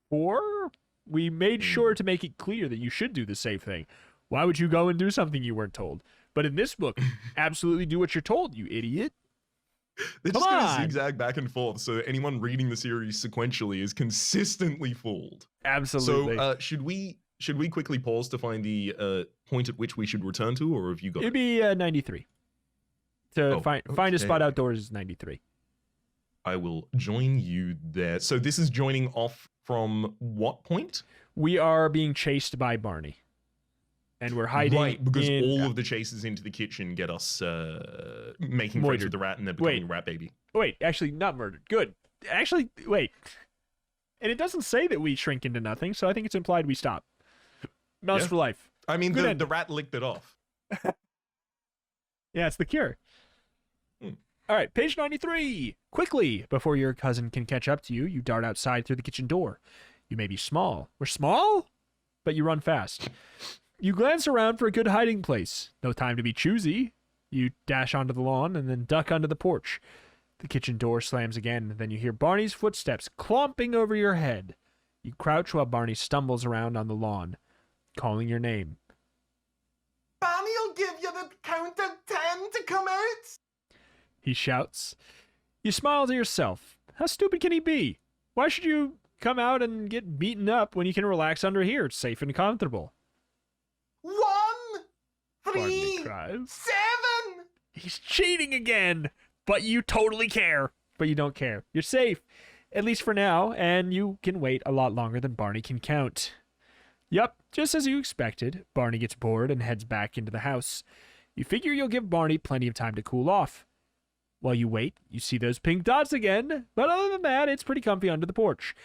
4, we made sure to make it clear that you should do the safe thing. Why would you go and do something you weren't told? But in this book, absolutely do what you're told, you idiot. They're Come just going to on. zigzag back and forth, so anyone reading the series sequentially is consistently fooled. Absolutely. So, should we quickly pause to find the point at which we should return to, or have you got It'd it? be 93. To find a spot okay. outdoors is 93. I will join you there. So this is joining off from what point? We are being chased by Barney. And we're hiding Right, because in, all of the chases into the kitchen get us making friends Murdered. with the rat and then becoming Wait. a rat baby. Wait, actually, not murdered. Good. Actually, wait. And it doesn't say that we shrink into nothing, so I think it's implied we stop. Mouse Yeah. for life. I mean, Good the end. rat licked it off. Yeah, it's the cure. Hmm. All right, page 93. Quickly, before your cousin can catch up to you, you dart outside through the kitchen door. You may be small. We're small? But you run fast. You glance around for a good hiding place. No time to be choosy. You dash onto the lawn and then duck under the porch. The kitchen door slams again, and then you hear Barney's footsteps clomping over your head. You crouch while Barney stumbles around on the lawn, calling your name. Barney'll give you the count of 10 to come out. He shouts. You smile to yourself. How stupid can he be? Why should you come out and get beaten up when you can relax under here? It's safe and comfortable. 1, Barney 3, cries. 7. He's cheating again! But you totally care. But you don't care. You're safe. At least for now, and you can wait a lot longer than Barney can count. Yup, just as you expected, Barney gets bored and heads back into the house. You figure you'll give Barney plenty of time to cool off. While you wait, you see those pink dots again, but other than that, it's pretty comfy under the porch.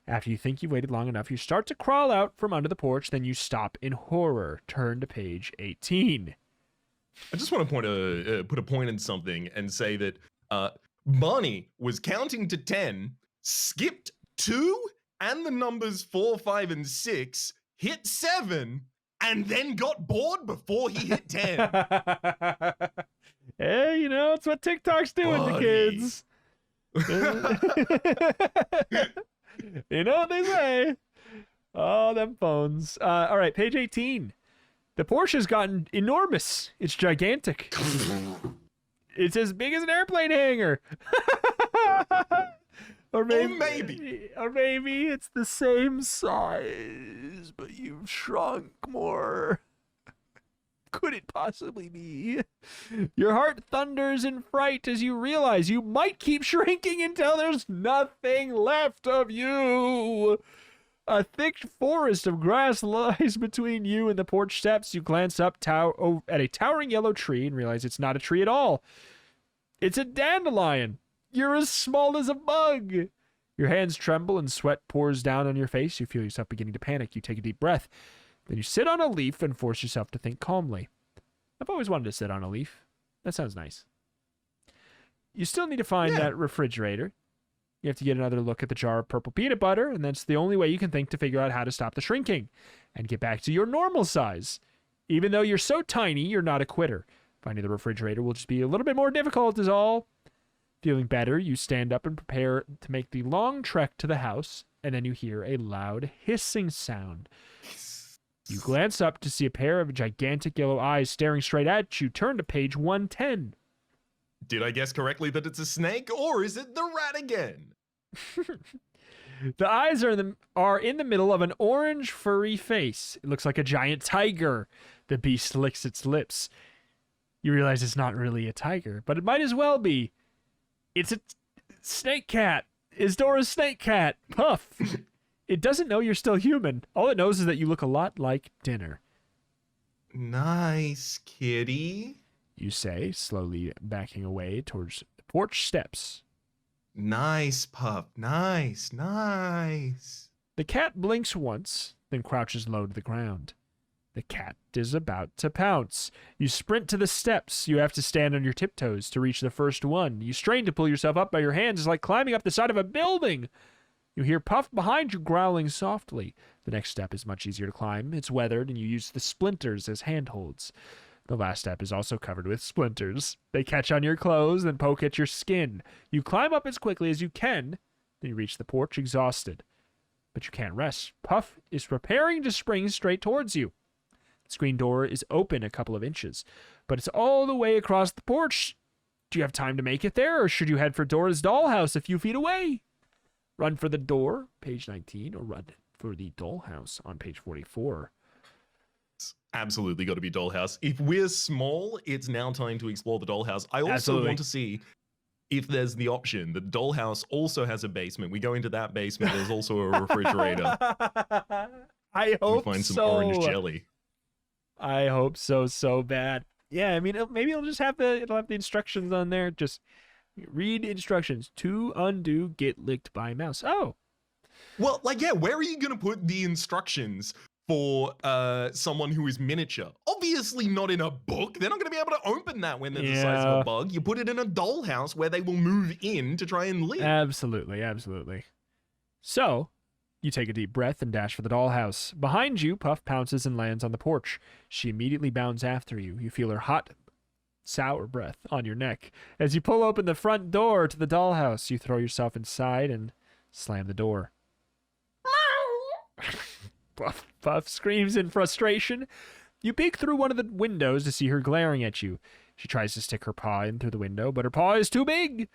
After you think you've waited long enough, you start to crawl out from under the porch, then you stop in horror. Turn to page 18. I just want to put a point in something and say that Barney was counting to 10, skipped 2 and the numbers 4, 5, and 6, hit 7, and then got bored before he hit 10. Hey, you know, it's what TikTok's doing to kids. You know what they say. Oh, them phones. All right, page 18. The Porsche has gotten enormous. It's gigantic. It's as big as an airplane hangar. Or maybe it's the same size, but you've shrunk more. Could it possibly be? Your heart thunders in fright as you realize you might keep shrinking until there's nothing left of you. A thick forest of grass lies between you and the porch steps. You glance up at a towering yellow tree and realize it's not a tree at all. It's a dandelion. You're as small as a bug. Your hands tremble and sweat pours down on your face. You feel yourself beginning to panic. You take a deep breath. Then you sit on a leaf and force yourself to think calmly. I've always wanted to sit on a leaf. That sounds nice. You still need to find that refrigerator. You have to get another look at the jar of purple peanut butter, and that's the only way you can think to figure out how to stop the shrinking and get back to your normal size. Even though you're so tiny, you're not a quitter. Finding the refrigerator will just be a little bit more difficult is all. Feeling better, you stand up and prepare to make the long trek to the house, and then you hear a loud hissing sound. You glance up to see a pair of gigantic yellow eyes staring straight at you. Turn to page 110. Did I guess correctly that it's a snake, or is it the rat again? The eyes are in the middle of an orange furry face. It looks like a giant tiger. The beast licks its lips. You realize it's not really a tiger, but it might as well be. It's a snake cat. It's Dora's snake cat, Puff. It doesn't know you're still human. All it knows is that you look a lot like dinner. Nice, kitty. You say, slowly backing away towards the porch steps. Nice, Pup. Nice, nice. The cat blinks once, then crouches low to the ground. The cat is about to pounce. You sprint to the steps. You have to stand on your tiptoes to reach the first one. You strain to pull yourself up by your hands. It's like climbing up the side of a building. You hear Puff behind you growling softly. The next step is much easier to climb. It's weathered, and you use the splinters as handholds. The last step is also covered with splinters. They catch on your clothes and poke at your skin. You climb up as quickly as you can, then you reach the porch exhausted. But you can't rest. Puff is preparing to spring straight towards you. The screen door is open a couple of inches, but it's all the way across the porch. Do you have time to make it there, or should you head for Dora's dollhouse a few feet away? Run for the door, page 19, or run for the dollhouse on page 44. Absolutely got to be dollhouse. If we're small, it's now time to explore the dollhouse. I also want to see if there's the option. The dollhouse also has a basement. We go into that basement. There's also a refrigerator. I hope we find some orange so. jelly. I hope so bad. Yeah, I mean, maybe it'll have the instructions on there. Just read instructions. To undo get licked by mouse. Oh. Well, where are you going to put the instructions for someone who is miniature? Obviously not in a book. They're not going to be able to open that when they're the size of a bug. You put it in a dollhouse where they will move in to try and live. Absolutely. So, you take a deep breath and dash for the dollhouse. Behind you, Puff pounces and lands on the porch. She immediately bounds after you. You feel her hot, sour breath on your neck. As you pull open the front door to the dollhouse, you throw yourself inside and slam the door. Puff screams in frustration. You peek through one of the windows to see her glaring at you. She tries to stick her paw in through the window, but her paw is too big.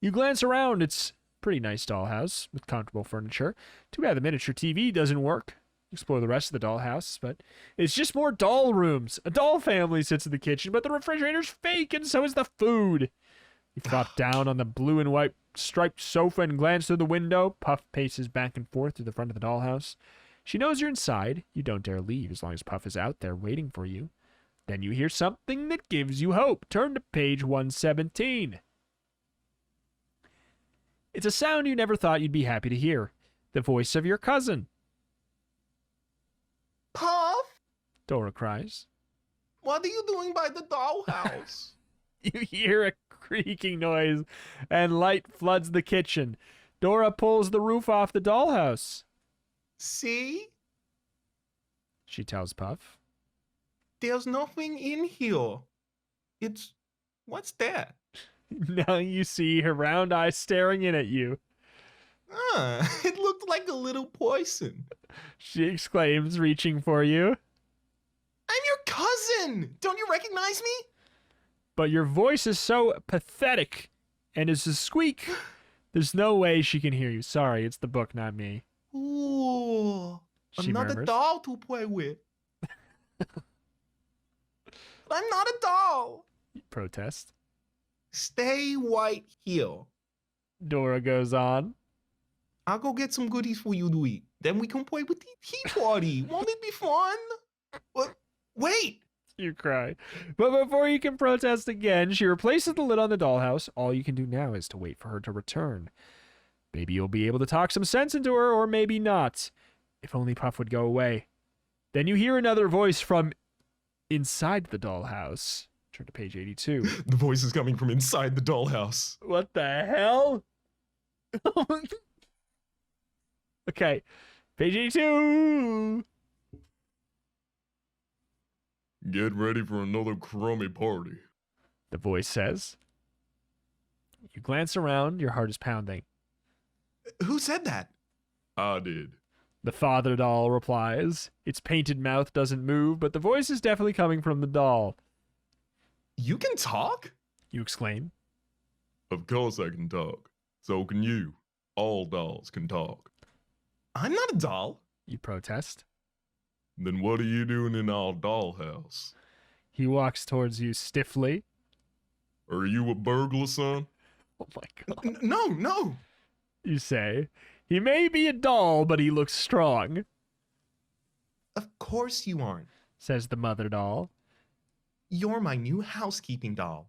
You glance around. It's a pretty nice dollhouse with comfortable furniture. Too bad the miniature TV doesn't work. Explore the rest of the dollhouse, but it's just more doll rooms. A doll family sits in the kitchen, but the refrigerator's fake, and so is the food. You flop down on the blue and white striped sofa and glance through the window. Puff paces back and forth through the front of the dollhouse. She knows you're inside. You don't dare leave as long as Puff is out there waiting for you. Then you hear something that gives you hope. Turn to page 117. It's a sound you never thought you'd be happy to hear. The voice of your cousin. Puff, Dora cries. what are you doing by the dollhouse? You hear a creaking noise, and light floods the kitchen. Dora pulls the roof off the dollhouse. See? She tells Puff. There's nothing in here. What's that? Now you see her round eyes staring in at you. It looked like a little poison. She exclaims, reaching for you. I'm your cousin! Don't you recognize me? But your voice is so pathetic and is a squeak. There's no way she can hear you. Sorry, it's the book, not me. Ooh, She another murmurs. doll to play with. But I'm not a doll. Protest. Stay right here. Dora goes on. I'll go get some goodies for you to eat. Then we can play with the tea party. Won't it be fun? What? Wait. You cry. But before you can protest again, she replaces the lid on the dollhouse. All you can do now is to wait for her to return. Maybe you'll be able to talk some sense into her, or maybe not. If only Puff would go away. Then you hear another voice from inside the dollhouse. Turn to page 82. The voice is coming from inside the dollhouse. What the hell? Okay, page 82. Get ready for another crummy party. The voice says. You glance around, your heart is pounding. Who said that? I did. The father doll replies. Its painted mouth doesn't move, but the voice is definitely coming from the doll. You can talk? You exclaim. Of course I can talk. So can you. All dolls can talk. I'm not a doll. You protest. Then what are you doing in our dollhouse? He walks towards you stiffly. Are you a burglar, son? Oh my god. No. You say. He may be a doll, but he looks strong, Of course you aren't. says the mother doll. You're my new housekeeping doll.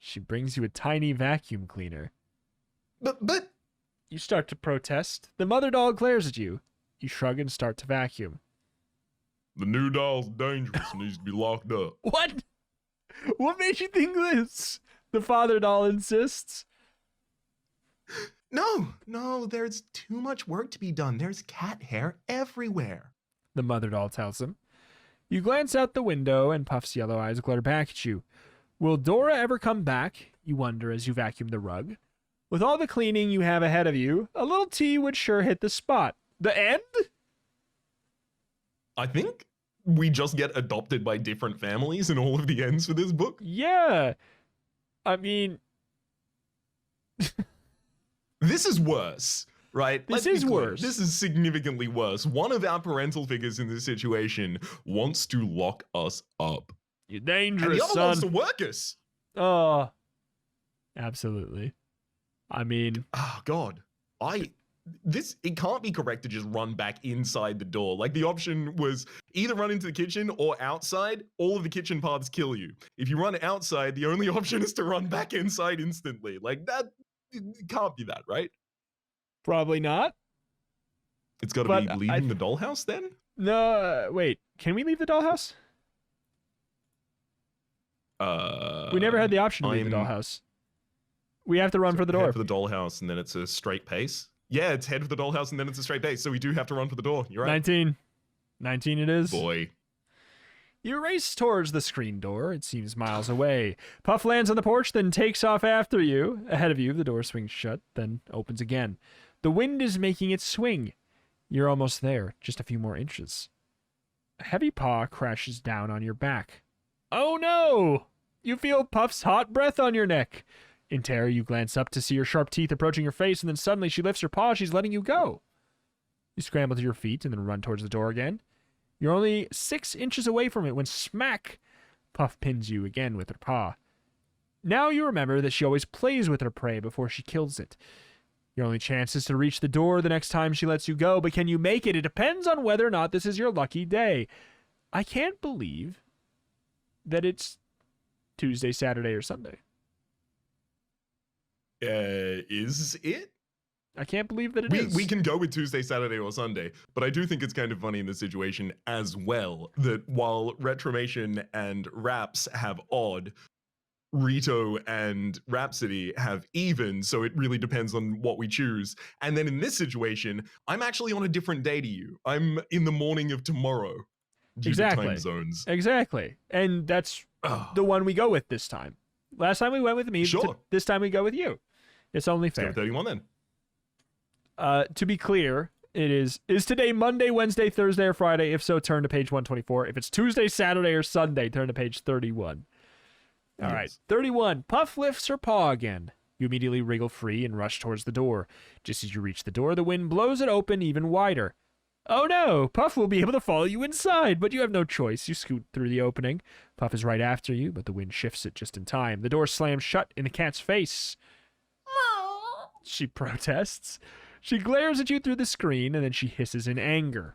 She brings you a tiny vacuum cleaner. But You start to protest. The mother doll glares at you. You shrug and start to vacuum. the new doll's dangerous and needs to be locked up. What? What made you think this? The father doll insists. No, there's too much work to be done. There's cat hair everywhere. The mother doll tells him. You glance out the window and Puff's yellow eyes glare back at you. Will Dora ever come back? You wonder as you vacuum the rug. With all the cleaning you have ahead of you, a little tea would sure hit the spot. The end? I think we just get adopted by different families in all of the ends for this book. Yeah. I mean, This is worse, right? This Let's be is clear. worse. This is significantly worse. One of our parental figures in this situation wants to lock us up. you're And dangerous, the other son. wants to work us. Oh, absolutely. I mean, Oh, God. It can't be correct to just run back inside the door. Like, the option was either run into the kitchen or outside. All of the kitchen paths kill you. If you run outside, the only option is to run back inside instantly. Like, that it can't be that, right? probably not. It's got to But be leaving the dollhouse then? No, wait. Can we leave the dollhouse? We never had the option to leave the I'm- dollhouse. We have to run for the door. Head for the dollhouse, and then it's a straight pace. Yeah, it's head for the dollhouse, and then it's a straight pace. So we do have to run for the door. You're right. 19. 19 it is. Boy. You race towards the screen door. It seems miles away. Puff lands on the porch, then takes off after you. Ahead of you, the door swings shut, then opens again. The wind is making it swing. You're almost there, just a few more inches. A heavy paw crashes down on your back. Oh no! You feel Puff's hot breath on your neck. In terror, you glance up to see her sharp teeth approaching your face, and then suddenly she lifts her paw. She's letting you go. You scramble to your feet and then run towards the door again. You're only 6 inches away from it when smack! Puff pins you again with her paw. Now you remember that she always plays with her prey before she kills it. Your only chance is to reach the door the next time she lets you go, but can you make it? It depends on whether or not this is your lucky day. I can't believe that it's Tuesday, Saturday, or Sunday. Is it? I can't believe that it is. We can go with Tuesday, Saturday, or Sunday, but I do think it's kind of funny in this situation as well that while Retromation and Raps have odd, Rito and Rhapsody have even, so it really depends on what we choose. And then in this situation, I'm actually on a different day to you. I'm in the morning of tomorrow due Exactly. to time zones. Exactly. And that's Ugh. the one we go with this time. Last time we went with me. Sure. This time we go with you. It's only Let's go fair. with 31 then. To be clear, it is today Monday, Wednesday, Thursday, or Friday? If so, turn to page 124. If it's Tuesday, Saturday, or Sunday, turn to page 31. All right, Yes. 31. Puff lifts her paw again. You immediately wriggle free and rush towards the door. Just as you reach the door, the wind blows it open even wider. Oh no! Puff will be able to follow you inside, but you have no choice. You scoot through the opening. Puff is right after you, but the wind shifts it just in time. The door slams shut in the cat's face. She protests. She glares at you through the screen, and then she hisses in anger.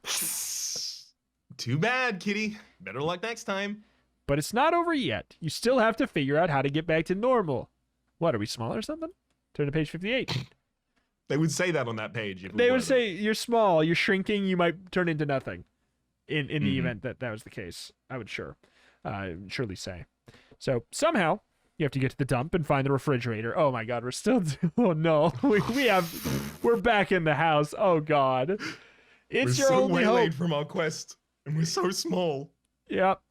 Too bad, kitty. Better luck next time. But it's not over yet. You still have to figure out how to get back to normal. What, are we small or something? Turn to page 58. They would say that on that page. They would say, you're small, you're shrinking, you might turn into nothing. In the event that was the case, I would surely say. So somehow you have to get to the dump and find the refrigerator. Oh my God, we're still. Oh no, we're back in the house. Oh God, it's we're your so only hope. waylaid from our quest, and we're so small. Yep,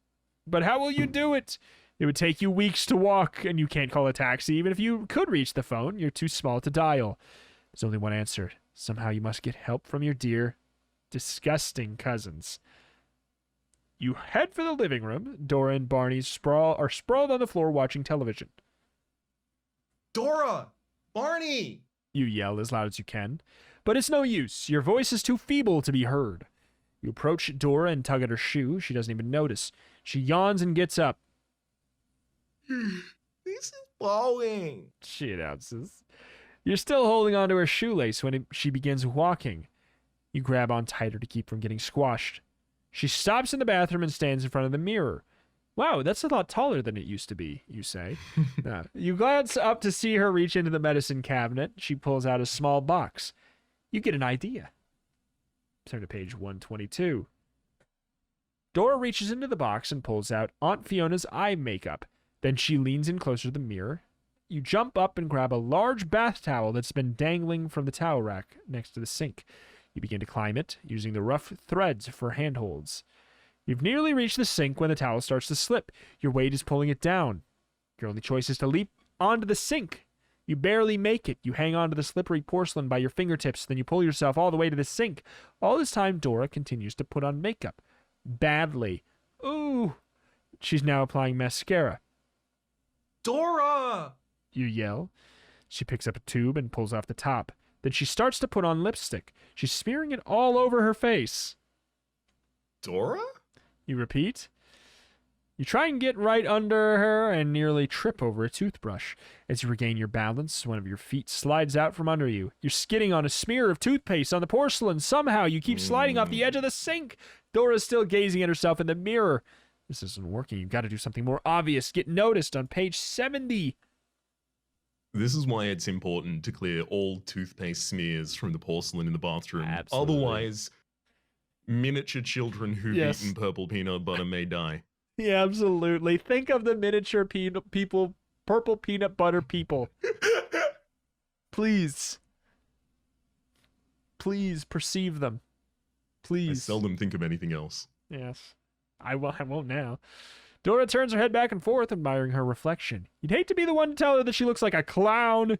but how will you do it? It would take you weeks to walk, and you can't call a taxi. Even if you could reach the phone, you're too small to dial. There's only one answer. Somehow you must get help from your dear, disgusting cousins. You head for the living room. Dora and Barney are sprawled on the floor watching television. Dora! Barney! You yell as loud as you can. But it's no use. Your voice is too feeble to be heard. You approach Dora and tug at her shoe. She doesn't even notice. She yawns and gets up. This is blowing. She announces. You're still holding onto her shoelace when she begins walking. You grab on tighter to keep from getting squashed. She stops in the bathroom and stands in front of the mirror. Wow, that's a lot taller than it used to be, you say. You glance up to see her reach into the medicine cabinet. She pulls out a small box. You get an idea. Turn to page 122. Dora reaches into the box and pulls out Aunt Fiona's eye makeup. Then she leans in closer to the mirror. You jump up and grab a large bath towel that's been dangling from the towel rack next to the sink. You begin to climb it, using the rough threads for handholds. You've nearly reached the sink when the towel starts to slip. Your weight is pulling it down. Your only choice is to leap onto the sink. You barely make it. You hang onto the slippery porcelain by your fingertips, then you pull yourself all the way to the sink. All this time, Dora continues to put on makeup. Badly. Ooh. She's now applying mascara. Dora! You yell. She picks up a tube and pulls off the top. Then she starts to put on lipstick. She's smearing it all over her face. Dora? You repeat. You try and get right under her and nearly trip over a toothbrush. As you regain your balance, one of your feet slides out from under you. You're skidding on a smear of toothpaste on the porcelain. Somehow you keep sliding off the edge of the sink. Dora's still gazing at herself in the mirror. This isn't working. You've got to do something more obvious. Get noticed on page 70. This is why it's important to clear all toothpaste smears from the porcelain in the bathroom. Absolutely. Otherwise, miniature children who've eaten purple peanut butter may die. Yeah, absolutely. Think of the miniature purple peanut butter people. Please. Please perceive them. I Please. seldom think of anything else. Yes. I won't now. Dora turns her head back and forth, admiring her reflection. You'd hate to be the one to tell her that she looks like a clown.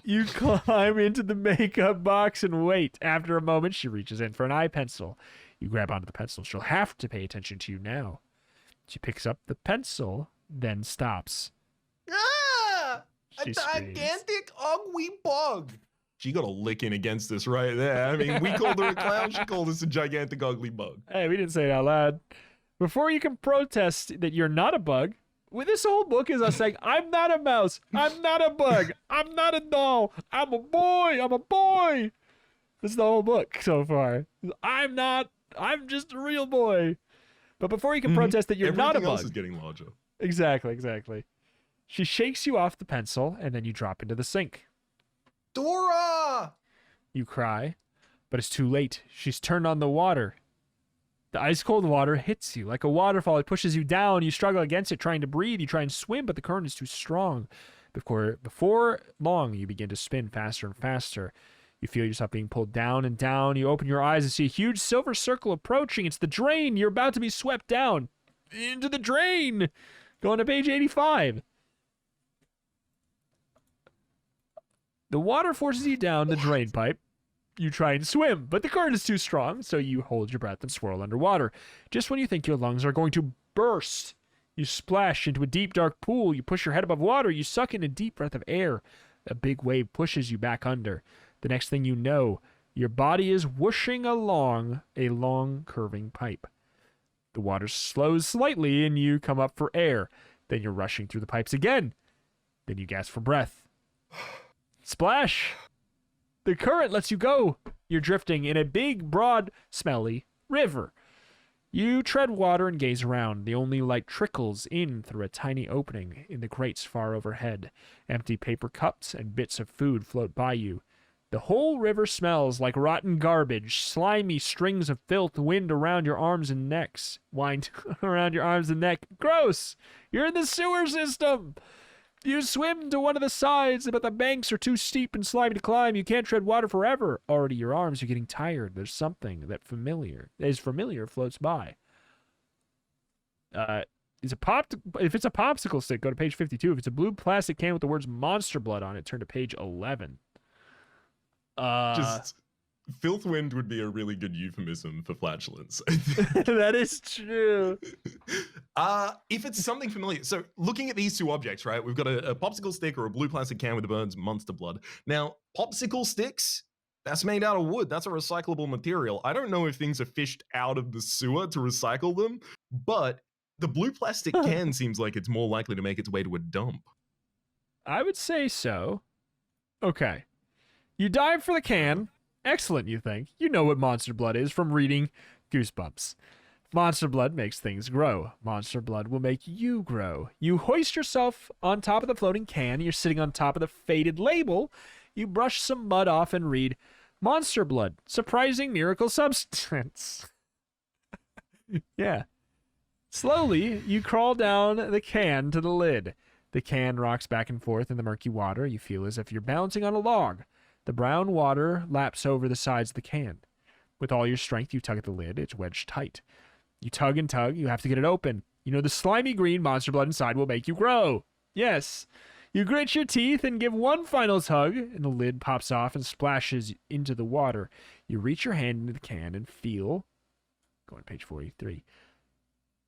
You climb into the makeup box and wait. After a moment, she reaches in for an eye pencil. You grab onto the pencil. She'll have to pay attention to you now. She picks up the pencil, then stops. Ah! She A screams. gigantic ugly bug! She got a licking against us right there. I mean, we called her a clown, she called us a gigantic ugly bug. Hey, we didn't say it out loud. Before you can protest that you're not a bug, well, this whole book is us saying, I'm not a mouse. I'm not a bug. I'm not a doll. I'm a boy. I'm a boy. This is the whole book so far. I'm just a real boy. But before you can protest that you're not a Everything else bug. is getting larger. Exactly. She shakes you off the pencil, and then you drop into the sink. Dora! You cry, but it's too late. She's turned on the water. The ice-cold water hits you. Like a waterfall, it pushes you down. You struggle against it, trying to breathe. You try and swim, but the current is too strong. Before long, you begin to spin faster and faster. You feel yourself being pulled down and down. You open your eyes and see a huge silver circle approaching. It's the drain. You're about to be swept down. Into the drain. Going to page 85. The water forces you down the drain pipe. You try and swim, but the current is too strong, so you hold your breath and swirl underwater. Just when you think your lungs are going to burst, you splash into a deep, dark pool. You push your head above water. You suck in a deep breath of air. A big wave pushes you back under. The next thing you know, your body is whooshing along a long, curving pipe. The water slows slightly, and you come up for air. Then you're rushing through the pipes again. Then you gasp for breath. Splash! The current lets you go. You're drifting in a big, broad, smelly river. You tread water and gaze around. The only light trickles in through a tiny opening in the grates far overhead. Empty paper cups and bits of food float by you. The whole river smells like rotten garbage, slimy strings of filth wind around your arms and necks. Wind around your arms and neck. Gross! You're in the sewer system! You swim to one of the sides, but the banks are too steep and slimy to climb. You can't tread water forever. Already your arms are getting tired. There's something that is familiar floats by. If it's a popsicle stick, go to page 52. If it's a blue plastic can with the words Monster Blood on it, turn to page 11. Just filth wind would be a really good euphemism for flatulence. That is true. If it's something familiar, so looking at these two objects, right? We've got a popsicle stick or a blue plastic can with the words Monster Blood. Now, popsicle sticks, that's made out of wood. That's a recyclable material. I don't know if things are fished out of the sewer to recycle them, but the blue plastic can seems like it's more likely to make its way to a dump. I would say so. Okay. You dive for the can. Excellent, you think. You know what Monster Blood is from reading Goosebumps. Monster Blood makes things grow. Monster Blood will make you grow. You hoist yourself on top of the floating can. You're sitting on top of the faded label. You brush some mud off and read, Monster Blood, surprising miracle substance. Yeah. Slowly, you crawl down the can to the lid. The can rocks back and forth in the murky water. You feel as if you're balancing on a log. The brown water laps over the sides of the can. With all your strength, you tug at the lid. It's wedged tight. You tug and tug. You have to get it open. You know the slimy green Monster Blood inside will make you grow. Yes. You grit your teeth and give one final tug, and the lid pops off and splashes into the water. You reach your hand into the can and feel... Go on page 43.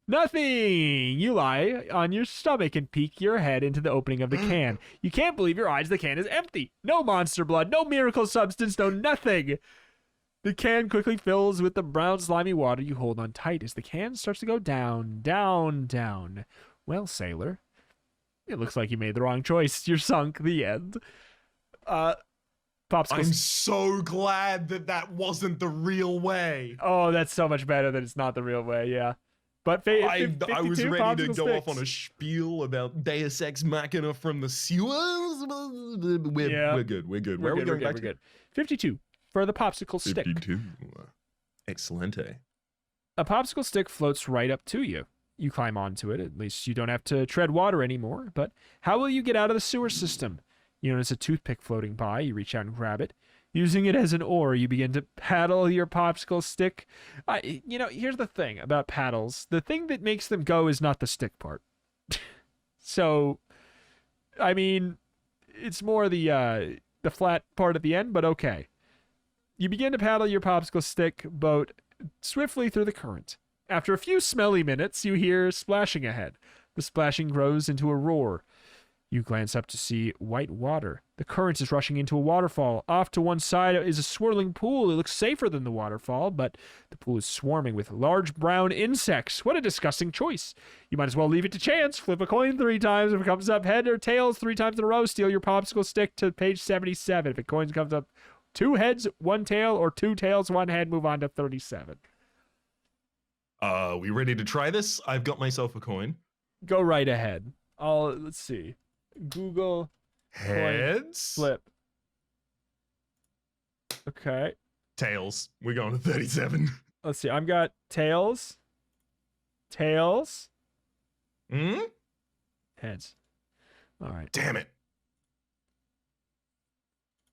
Nothing! You lie on your stomach and peek your head into the opening of the can. You can't believe your eyes. The can is empty. No Monster Blood, no miracle substance, no nothing. The can quickly fills with the brown slimy water. You hold on tight as the can starts to go down, down, down. Well, sailor, it looks like you made the wrong choice. You're sunk. The end. Popsicle. I'm so glad that wasn't the real way. Oh, that's so much better that it's not the real way, yeah. But I was ready to go sticks. off on a spiel about Deus Ex Machina from the sewers. We're good. Where are we going back to? 52 for the popsicle stick. 52. Excelente. A popsicle stick floats right up to you. You climb onto it. At least you don't have to tread water anymore. But how will you get out of the sewer system? You notice a toothpick floating by. You reach out and grab it. Using it as an oar, you begin to paddle your popsicle stick. Here's the thing about paddles. The thing that makes them go is not the stick part. So, I mean, it's more the flat part at the end, but okay. You begin to paddle your popsicle stick boat swiftly through the current. After a few smelly minutes, you hear splashing ahead. The splashing grows into a roar. You glance up to see white water. The current is rushing into a waterfall. Off to one side is a swirling pool. It looks safer than the waterfall, but the pool is swarming with large brown insects. What a disgusting choice. You might as well leave it to chance. Flip a coin 3 times. If it comes up head or tails 3 times in a row, steal your popsicle stick to page 77. If a coin comes up 2 heads, 1 tail, or 2 tails, 1 head, move on to 37. We ready to try this? I've got myself a coin. Go right ahead. Let's see. Google heads flip. Okay. Tails. We're going to 37. Let's see. I've got tails. Tails. Heads. All right. Damn it.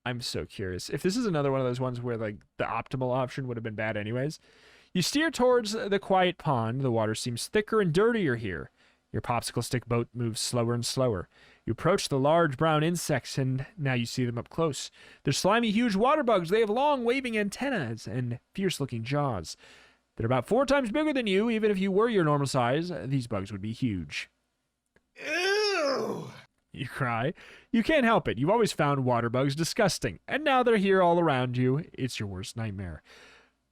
I'm so curious. If this is another one of those ones where like the optimal option would have been bad anyways. You steer towards the quiet pond. The water seems thicker and dirtier here. Your popsicle stick boat moves slower and slower. You approach the large brown insects, and now you see them up close. They're slimy, huge water bugs. They have long, waving antennas and fierce-looking jaws. They're about 4 times bigger than you. Even if you were your normal size, these bugs would be huge. Ew! You cry. You can't help it. You've always found water bugs disgusting, and now they're here all around you. It's your worst nightmare.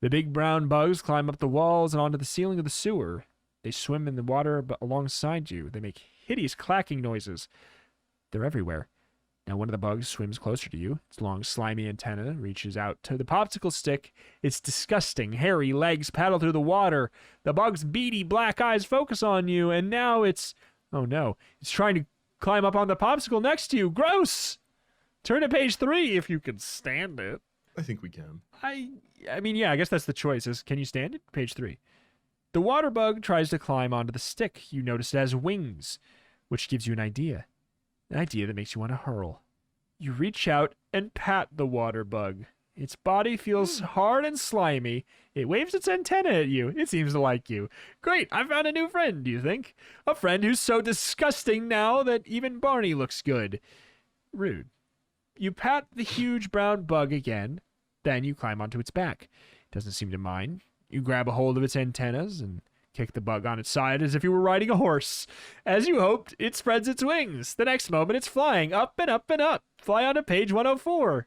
The big brown bugs climb up the walls and onto the ceiling of the sewer. They swim in the water alongside you. They make hideous clacking noises. They're everywhere. Now one of the bugs swims closer to you. Its long, slimy antenna reaches out to the popsicle stick. Its disgusting, hairy legs paddle through the water. The bug's beady black eyes focus on you, and now it's... Oh no, it's trying to climb up on the popsicle next to you. Gross! Turn to page 3 if you can stand it. I think we can. I mean, yeah, I guess that's the choice. Can you stand it? Page 3. The water bug tries to climb onto the stick. You notice it has wings, which gives you an idea. An idea that makes you want to hurl. You reach out and pat the water bug. Its body feels hard and slimy. It waves its antenna at you. It seems to like you. Great, I found a new friend, do you think? A friend who's so disgusting now that even Barney looks good. Rude. You pat the huge brown bug again, then you climb onto its back. It doesn't seem to mind. You grab a hold of its antennas and kick the bug on its side as if you were riding a horse. As you hoped, it spreads its wings. The next moment, it's flying up and up and up. Fly onto page 104.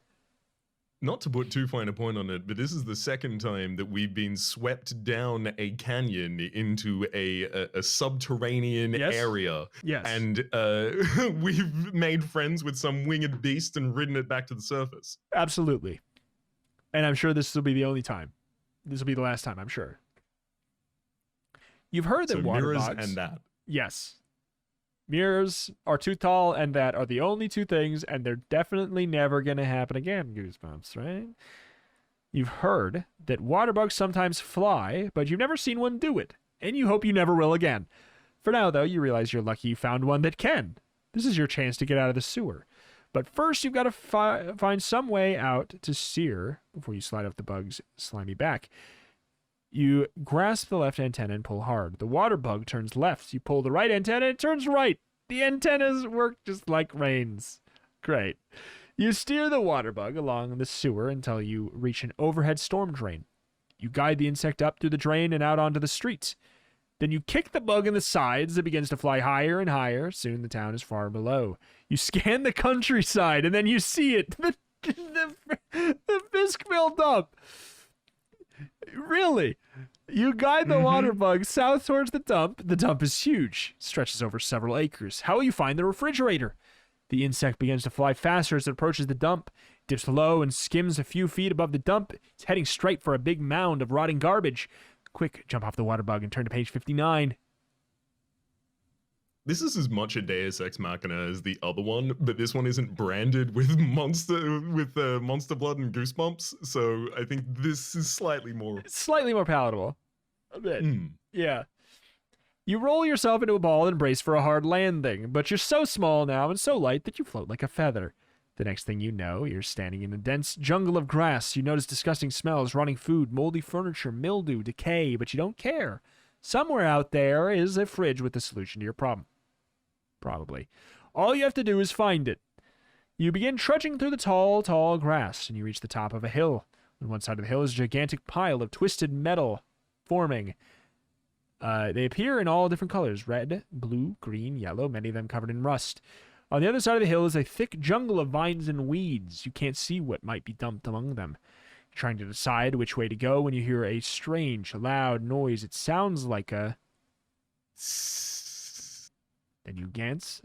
Not to put too fine a point on it, but this is the second time that we've been swept down a canyon into a subterranean area. Yes. And we've made friends with some winged beast and ridden it back to the surface. Absolutely. And I'm sure this will be the only time. This will be the last time, I'm sure. You've heard that So water mirrors bugs... and that. Yes. Mirrors are too tall, and that are the only two things, and they're definitely never going to happen again, Goosebumps, right? You've heard that water bugs sometimes fly, but you've never seen one do it, and you hope you never will again. For now, though, you realize you're lucky you found one that can. This is your chance to get out of the sewer. But first, you've got to find some way out to steer before you slide up the bug's slimy back. You grasp the left antenna and pull hard. The water bug turns left. You pull the right antenna, it turns right. The antennas work just like reins. Great. You steer the water bug along the sewer until you reach an overhead storm drain. You guide the insect up through the drain and out onto the street. Then you kick the bug in the sides. It begins to fly higher and higher. Soon the town is far below. You scan the countryside, and then you see it. The Fiskville dump. Really? You guide the water bug south towards the dump. The dump is huge. It stretches over several acres. How will you find the refrigerator? The insect begins to fly faster as it approaches the dump. It dips low and skims a few feet above the dump. It's heading straight for a big mound of rotting garbage. Quick, jump off the water bug and turn to page 59. This is as much a Deus Ex Machina as the other one, but this one isn't branded with monster blood and Goosebumps, so I think this is slightly more Palatable. A bit. Yeah. You roll yourself into a ball and brace for a hard landing, but you're so small now and so light that you float like a feather. The next thing you know, you're standing in a dense jungle of grass. You notice disgusting smells, rotting food, moldy furniture, mildew, decay, but you don't care. Somewhere out there is a fridge with the solution to your problem. Probably. All you have to do is find it. You begin trudging through the tall, tall grass, and you reach the top of a hill. On one side of the hill is a gigantic pile of twisted metal forming. They appear in all different colors: red, blue, green, yellow, many of them covered in rust. On the other side of the hill is a thick jungle of vines and weeds. You can't see what might be dumped among them. You're trying to decide which way to go when you hear a strange, loud noise. It sounds like a... Then you glance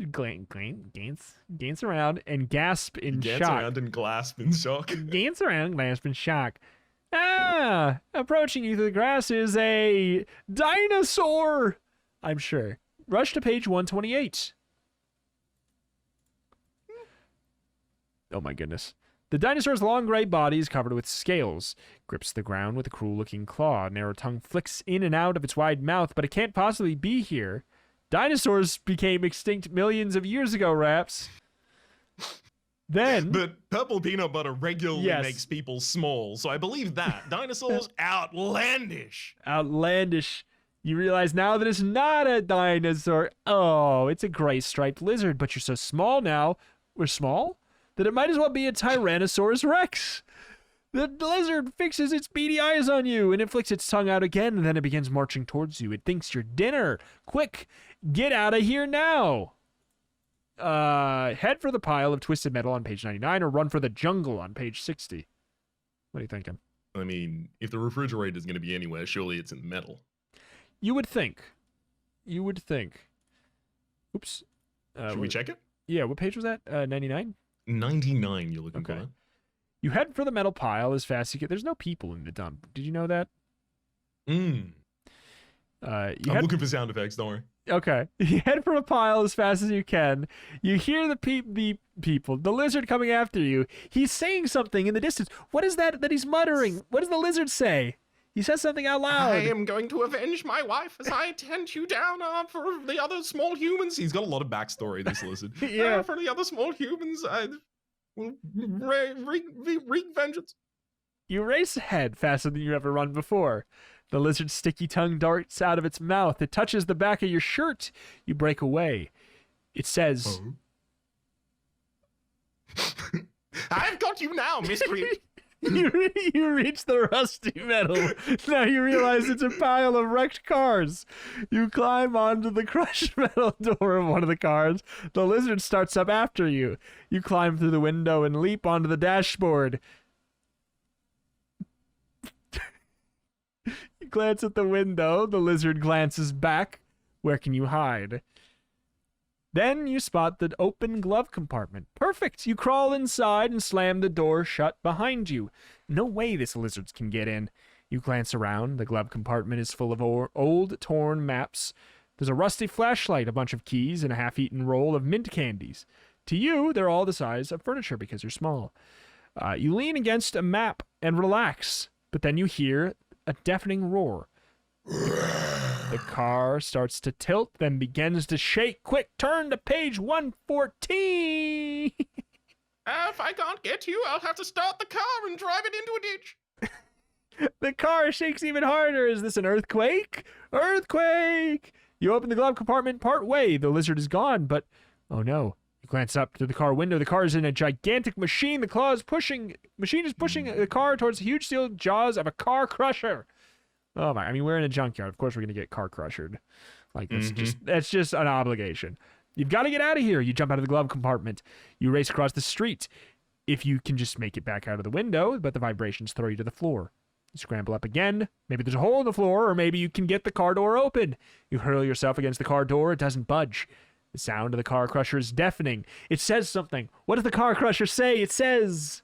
around and gasp in shock. Dance around and gasp in shock. Glance around, gasp in shock. Ah! Approaching you through the grass is a dinosaur! I'm sure. Rush to page 128. Oh my goodness. The dinosaur's long gray body is covered with scales. Grips the ground with a cruel-looking claw. Narrow tongue flicks in and out of its wide mouth, but it can't possibly be here. Dinosaurs became extinct millions of years ago, Raps. Then... But purple peanut butter regularly makes people small, so I believe that. Dinosaurs, outlandish. Outlandish. You realize now that it's not a dinosaur. Oh, it's a gray striped lizard, but you're so small now. We're small? That it might as well be a Tyrannosaurus Rex. The lizard fixes its beady eyes on you and it flicks its tongue out again, and then it begins marching towards you. It thinks you're dinner. Quick, get out of here now. Head for the pile of twisted metal on page 99 or run for the jungle on page 60. What are you thinking? I mean, if the refrigerator is going to be anywhere, surely it's in metal. You would think. Oops. Should we check it? Yeah, what page was that? 99? 99 you're looking Okay. for. You head for the metal pile as fast as you can. There's no people in the dump. Did you know that? Mm. You I'm head looking for sound effects, don't worry. Okay. You head for a pile as fast as you can. You hear the people, the lizard coming after you. He's saying something in the distance. What is that he's muttering? What does the lizard say? He says something out loud. I am going to avenge my wife as I tend you down for the other small humans. He's got a lot of backstory, this lizard. Yeah. For the other small humans, I will wreak vengeance. You race ahead faster than you ever run before. The lizard's sticky tongue darts out of its mouth. It touches the back of your shirt. You break away. It says, I've got you now, mystery. you reach the rusty metal. Now you realize it's a pile of wrecked cars. You climb onto the crushed metal door of one of the cars. The lizard starts up after you. You climb through the window and leap onto the dashboard. You glance at the window. The lizard glances back. Where can you hide? Then you spot the open glove compartment. Perfect! You crawl inside and slam the door shut behind you. No way this lizard can get in. You glance around. The glove compartment is full of old, torn maps. There's a rusty flashlight, a bunch of keys, and a half-eaten roll of mint candies. To you, they're all the size of furniture because you're small. You lean against a map and relax, but then you hear a deafening roar. The car starts to tilt, then begins to shake. Quick, turn to page 114. If I can't get you, I'll have to start the car and drive it into a ditch. The car shakes even harder. Is this an earthquake? Earthquake! You open the glove compartment part way. The lizard is gone, but oh no. You glance up to the car window. The car is in a gigantic machine. Machine is pushing the car towards the huge steel jaws of a car crusher. Oh my, I mean, we're in a junkyard. Of course we're going to get car crushed. Like, that's just an obligation. You've got to get out of here. You jump out of the glove compartment. You race across the street. If you can just make it back out of the window, but the vibrations throw you to the floor. You scramble up again. Maybe there's a hole in the floor, or maybe you can get the car door open. You hurl yourself against the car door. It doesn't budge. The sound of the car crusher is deafening. It says something. What does the car crusher say? It says,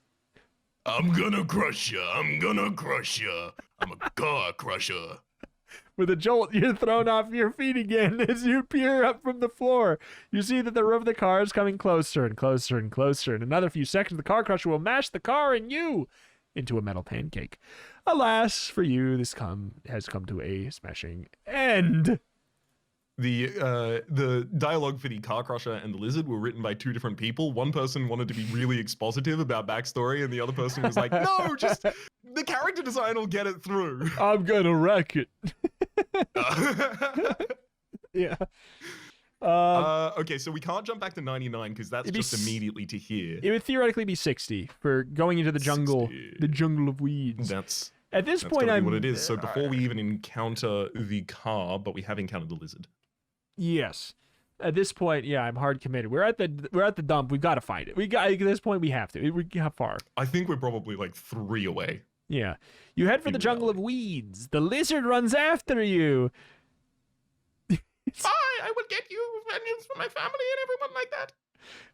I'm gonna crush ya. I'm gonna crush ya. I'm a car crusher. with a jolt, you're thrown off your feet again as you peer up from the floor. You see that the roof of the car is coming closer and closer and closer. In another few seconds, the car crusher will mash the car and you into a metal pancake. Alas, for you, this has come to a smashing end. The dialogue for the car crusher and the lizard were written by two different people. One person wanted to be really expositive about backstory, and the other person was like, no, just the character design will get it through. I'm gonna wreck it. Yeah. Okay, so we can't jump back to 99 because that's just immediately to here. It would theoretically be 60 for going into the jungle, 60. the jungle of weeds. That's At this point, gotta I'm be what it is. So before we even encounter the car, but we have encountered the lizard. Yes. At this point, yeah, I'm hard committed. We're at the dump. We've got to find it. At this point, we have to. How far? I think we're probably like 3 away. Yeah. You head for the jungle of weeds. The lizard runs after you. I will get you vengeance for my family and everyone like that.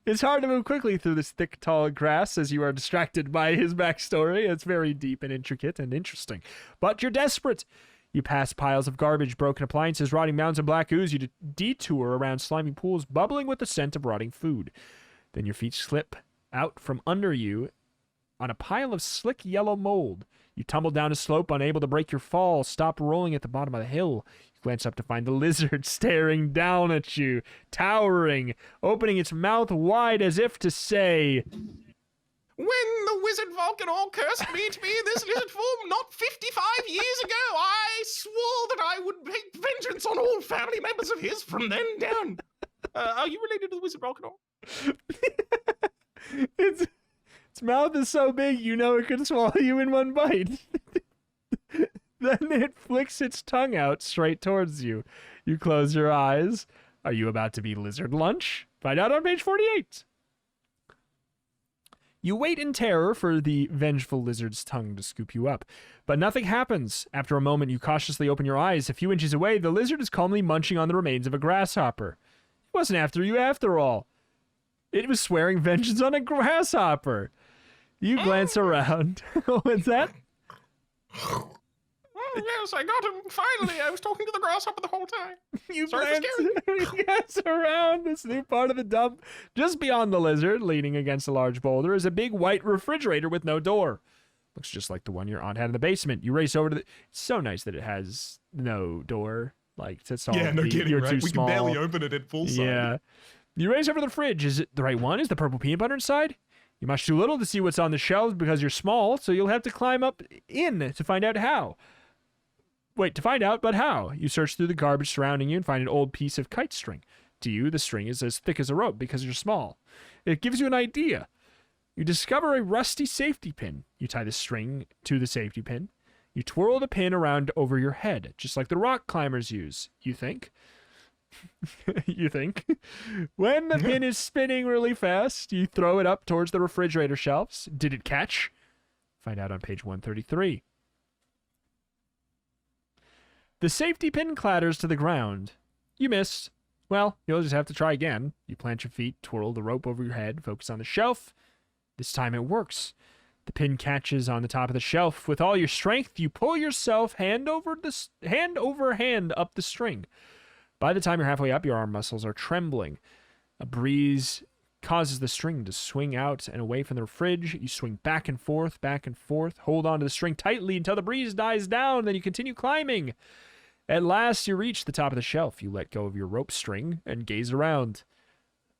It's hard to move quickly through this thick, tall grass as you are distracted by his backstory. It's very deep and intricate and interesting. But you're desperate. You pass piles of garbage, broken appliances, rotting mounds, and black ooze. You detour around slimy pools bubbling with the scent of rotting food. Then your feet slip out from under you on a pile of slick yellow mold. You tumble down a slope, unable to break your fall, stop rolling at the bottom of the hill. You glance up to find the lizard staring down at you, towering, opening its mouth wide as if to say, When the wizard Volcanor cursed me to be in this lizard form not 55 years ago, I swore that I would take vengeance on all family members of his from then down. Are you related to the wizard Volcanor? Its mouth is so big you know it could swallow you in one bite. Then it flicks its tongue out straight towards you. You close your eyes. Are you about to be lizard lunch? Find out on page 48. You wait in terror for the vengeful lizard's tongue to scoop you up. But nothing happens. After a moment, you cautiously open your eyes. A few inches away, the lizard is calmly munching on the remains of a grasshopper. It wasn't after you after all. It was swearing vengeance on a grasshopper. You glance around. What's that? Oh, yes, I got him. Finally, I was talking to the grasshopper the whole time. You Sorry for glance around this new part of the dump. Just beyond the lizard, leaning against a large boulder, is a big white refrigerator with no door. Looks just like the one your aunt had in the basement. You race over to the... It's so nice that it has no door. Like, it's all... Yeah, no kidding, you're right? too We small. can barely open it at full size. Yeah. You race over to the fridge. Is it the right one? Is the purple peanut butter inside? You're much too little to see what's on the shelves because you're small, so you'll have to climb up in to find out how. Wait, to find out, but how? You search through the garbage surrounding you and find an old piece of kite string. To you, the string is as thick as a rope because you're small. It gives you an idea. You discover a rusty safety pin. You tie the string to the safety pin. You twirl the pin around over your head, just like the rock climbers use, you think. You think. When the pin is spinning really fast, you throw it up towards the refrigerator shelves. Did it catch? Find out on page 133. The safety pin clatters to the ground. You missed. Well, you'll just have to try again. You plant your feet, twirl the rope over your head, focus on the shelf. This time it works. The pin catches on the top of the shelf. With all your strength, you pull yourself hand over hand up the string. By the time you're halfway up, your arm muscles are trembling. A breeze causes the string to swing out and away from the fridge. You swing back and forth, hold on to the string tightly until the breeze dies down, then you continue climbing. At last, you reach the top of the shelf. You let go of your rope string and gaze around.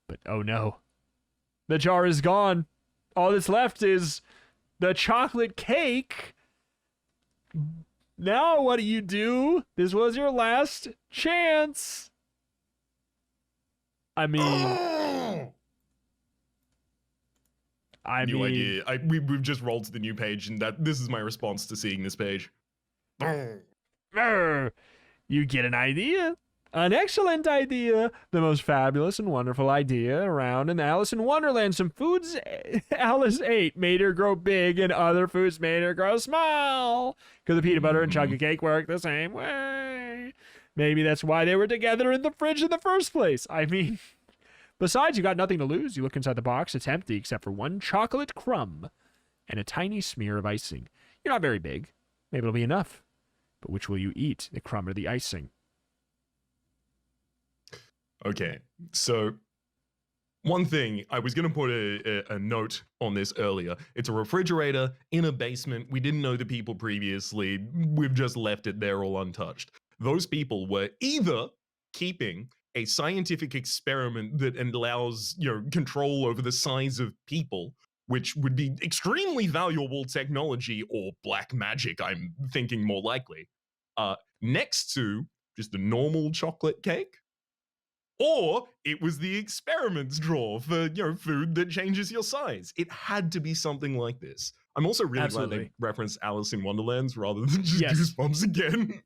But oh no. The jar is gone. All that's left is the chocolate cake. Now what do? This was your last chance. I mean... New idea. We've just rolled to the new page, and this is my response to seeing this page. You get an idea. An excellent idea. The most fabulous and wonderful idea around in Alice in Wonderland. Some foods Alice ate made her grow big, and other foods made her grow small. Because the peanut butter and chocolate cake work the same way. Maybe that's why they were together in the fridge in the first place. I mean, besides, you got nothing to lose. You look inside the box. It's empty except for one chocolate crumb and a tiny smear of icing. You're not very big. Maybe it'll be enough. But which will you eat, the crumb or the icing? Okay, so one thing, I was going to put a note on this earlier. It's a refrigerator in a basement. We didn't know the people previously. We've just left it there all untouched. Those people were either keeping a scientific experiment that allows, control over the size of people, which would be extremely valuable technology, or black magic, I'm thinking more likely, next to just a normal chocolate cake. Or it was the experiments drawer for, food that changes your size. It had to be something like this. I'm also really glad they referenced Alice in Wonderlands rather than just Goosebumps again.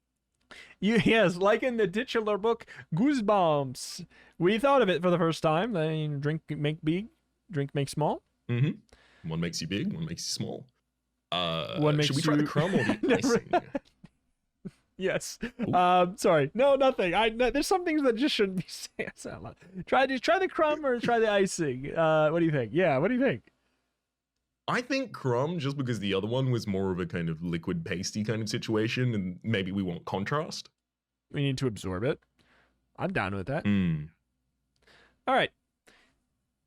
Yes, like in the titular book, Goosebumps. We thought of it for the first time. I mean, drink make big, drink make small. Mm-hmm. One makes you big, one makes you small. Should we try the crumb or the icing? Yes. Sorry. No, nothing. There's some things that just shouldn't be said out loud. Try the crumb or try the icing. What do you think? Yeah, what do you think? I think crumb, just because the other one was more of a kind of liquid pasty kind of situation, and maybe we want contrast. We need to absorb it. I'm down with that. All right.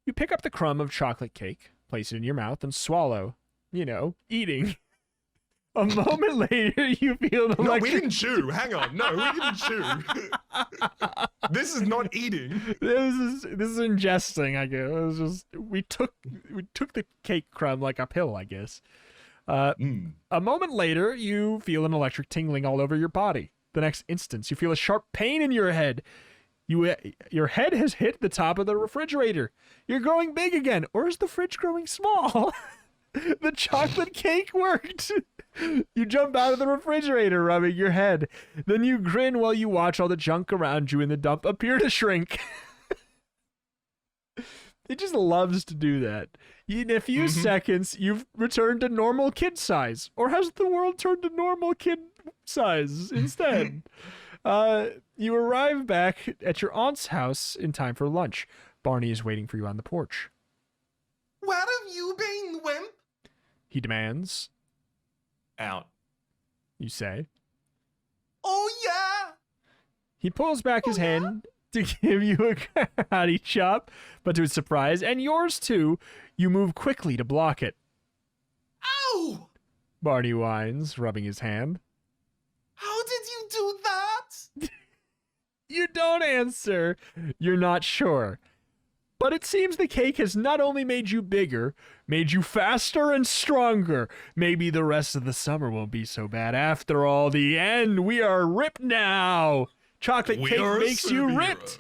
You pick up the crumb of chocolate cake, place it in your mouth, and swallow. Eating. A moment later, you feel an electric... No, we didn't chew. Hang on. No, we didn't chew. This is not eating. This is ingesting, I guess. It was just we took the cake crumb like a pill, I guess. A moment later, you feel an electric tingling all over your body. The next instant, you feel a sharp pain in your head. Your head has hit the top of the refrigerator. You're growing big again, or is the fridge growing small? The chocolate cake worked. You jump out of the refrigerator, rubbing your head. Then you grin while you watch all the junk around you in the dump appear to shrink. It just loves to do that. In a few seconds, you've returned to normal kid size. Or has the world turned to normal kid size instead? You arrive back at your aunt's house in time for lunch. Barney is waiting for you on the porch. Where have you been, wimp? He demands. Out. You say. Oh, yeah. He pulls back his hand to give you a karate chop, but to his surprise, and yours too, you move quickly to block it. Ow! Barney whines, rubbing his hand. How did you do that? You don't answer. You're not sure. But it seems the cake has not only made you bigger, made you faster and stronger. Maybe the rest of the summer won't be so bad after all. The end. We are ripped now. Chocolate cake makes you ripped.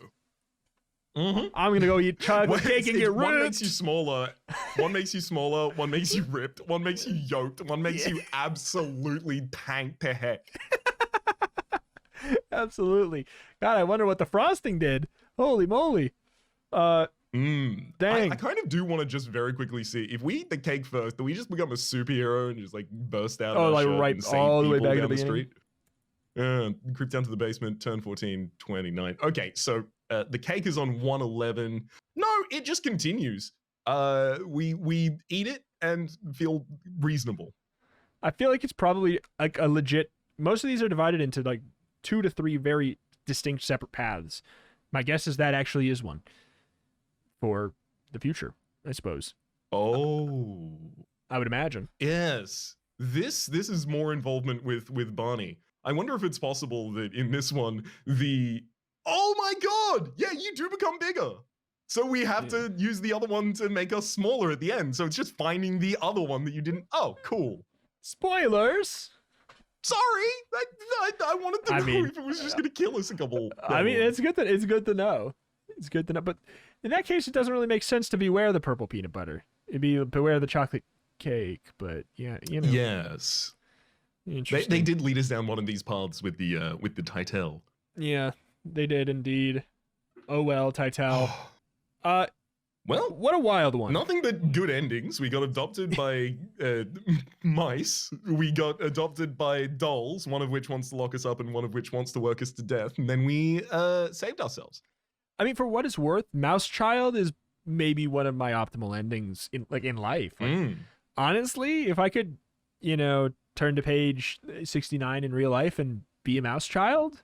Mm-hmm. I'm going to go eat chocolate cake and get One ripped. makes you smaller. One makes you smaller. One makes you ripped. One makes you yoked. One makes you absolutely tanked to heck. Absolutely. God, I wonder what the frosting did. Holy moly. Dang. I kind of do want to just very quickly see if we eat the cake first, do we just become a superhero and just like burst out? Oh, of our like shirt right and save all the way people back to down the the beginning? street? Creep down to the basement, turn 14, 29. Okay, so the cake is on 111. No, it just continues. We eat it and feel reasonable. I feel like it's probably like a legit. Most of these are divided into like 2 to 3 very distinct separate paths. My guess is that actually is one for the future, I suppose. Oh, I would imagine. yes. This is more involvement with Barney. I wonder if it's possible that in this one, oh my god, yeah, you do become bigger. So we have to use the other one to make us smaller at the end. So it's just finding the other one that you didn't. Oh, cool. Spoilers. Sorry, I wanted to I know mean, if it was just gonna kill us a couple. I mean, it's good to know. It's good to know. But in that case, it doesn't really make sense to beware the purple peanut butter. It'd be beware the chocolate cake. But yeah, you know. Yes. They did lead us down one of these paths with the title. Yeah, they did indeed. Oh well, Titel. Well, What a wild one. nothing but good endings. We got adopted by mice. We got adopted by dolls, one of which wants to lock us up and one of which wants to work us to death. And then we saved ourselves. I mean, for what it's worth, Mouse Child is maybe one of my optimal endings in life. Like, honestly, if I could, turn to page 69 in real life and be a mouse child,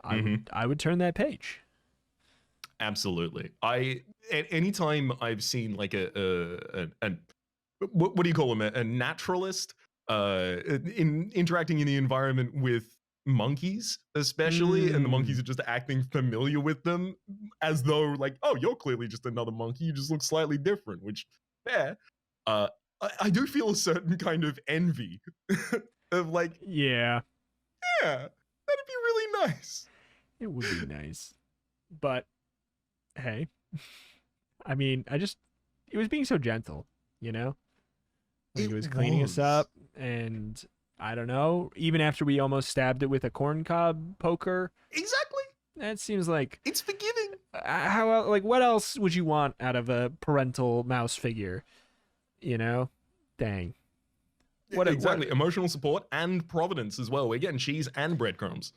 I would turn that page. Absolutely. At any time I've seen like what do you call them? A naturalist interacting in the environment with monkeys, especially, and the monkeys are just acting familiar with them as though like, oh, you're clearly just another monkey. You just look slightly different, which fair. I do feel a certain kind of envy of like, Yeah, that'd be really nice. it would be nice. But hey, I mean, it was being so gentle, Like it was cleaning us up, and I don't know, even after we almost stabbed it with a corncob poker. Exactly. That seems like It's forgiving. what else would you want out of a parental mouse figure? Dang. Exactly. Emotional support and providence as well. We're getting cheese and breadcrumbs.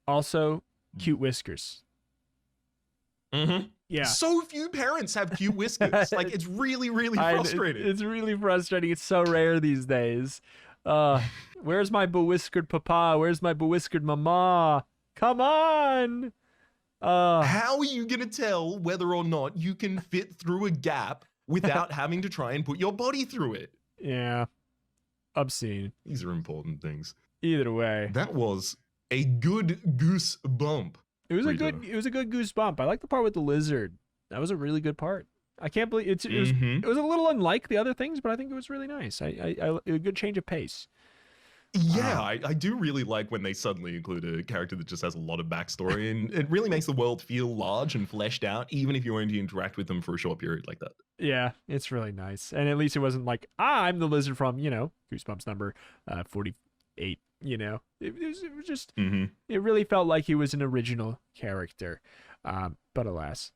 Also, cute whiskers. Mm-hmm. Yeah. So few parents have cute whiskers. Like, it's really, really frustrating. It's really frustrating. It's so rare these days. Where's my bewhiskered papa? Where's my bewhiskered mama? Come on. How are you going to tell whether or not you can fit through a gap without having to try and put your body through it? Yeah. Obscene. These are important things. Either way. That was a good goose bump. It was a good goosebump. I like the part with the lizard. That was a really good part. I can't believe it was a little unlike the other things, but I think it was really nice. A good change of pace. Yeah, I do really like when they suddenly include a character that just has a lot of backstory, and it really makes the world feel large and fleshed out, even if you only interact with them for a short period like that. Yeah, it's really nice. And at least it wasn't like, I'm the lizard from, Goosebumps number 48, It was just, It really felt like he was an original character. But alas.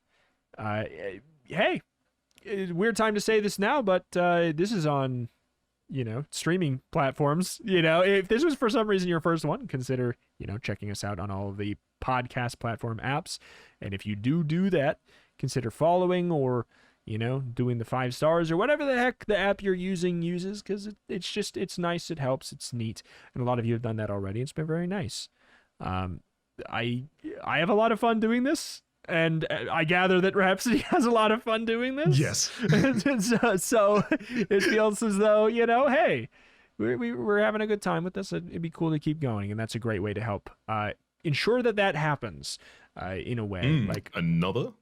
Hey, weird time to say this now, but this is on, streaming platforms. If this was for some reason your first one, consider, checking us out on all of the podcast platform apps. And if you do that, consider following or, doing the 5 stars or whatever the heck the app you're using uses, because it's nice, it helps, it's neat, and a lot of you have done that already. It's been very nice. I have a lot of fun doing this, and I gather that Rhapsody has a lot of fun doing this. Yes. so it feels as though, hey, we're having a good time with this. It'd be cool to keep going, and that's a great way to help ensure that happens in a way. Like another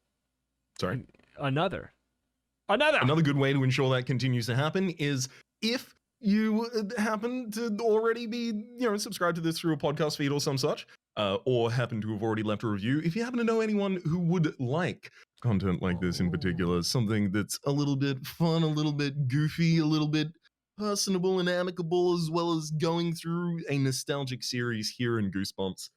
good way to ensure that continues to happen is if you happen to already be, subscribed to this through a podcast feed or some such, or happen to have already left a review. If you happen to know anyone who would like content like this in particular, something that's a little bit fun, a little bit goofy, a little bit personable and amicable, as well as going through a nostalgic series here in Goosebumps,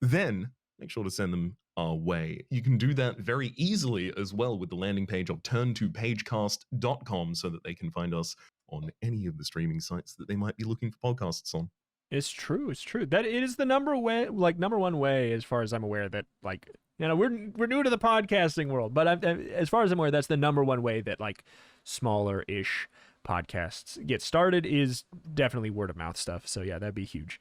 then make sure to send them our way. You can do that very easily as well with the landing page of turntopagecast.com so that they can find us on any of the streaming sites that they might be looking for podcasts on. It's true. That it is the number one way, as far as I'm aware, that we're new to the podcasting world, but as far as I'm aware, that's the number one way that smaller-ish podcasts get started, is definitely word of mouth stuff. So yeah, that'd be huge.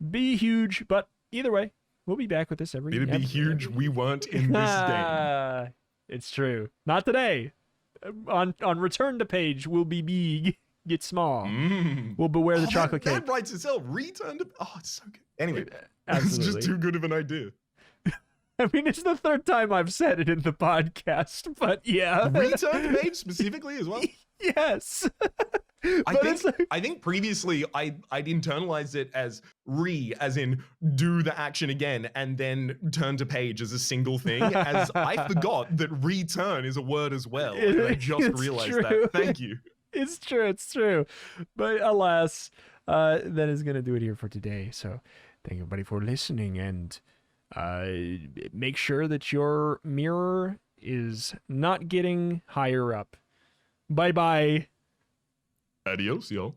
But either way, we'll be back with this every. It'd be huge. We weren't in this game. It's true. Not today. On return to page, we'll be big. Get small. We'll beware the chocolate cake. That writes itself. Return to. Oh, it's so good. Anyway, absolutely. It's just too good of an idea. I mean, it's the third time I've said it in the podcast, but yeah. Return to page specifically as well? Yes. I think previously I'd internalized it as as in do the action again, and then turn to page as a single thing, as I forgot that return is a word as well. And I just realized that. Thank you. It's true. But alas, that is going to do it here for today. So thank everybody for listening, and make sure that your mirror is not getting higher up. Bye-bye. Adios, y'all.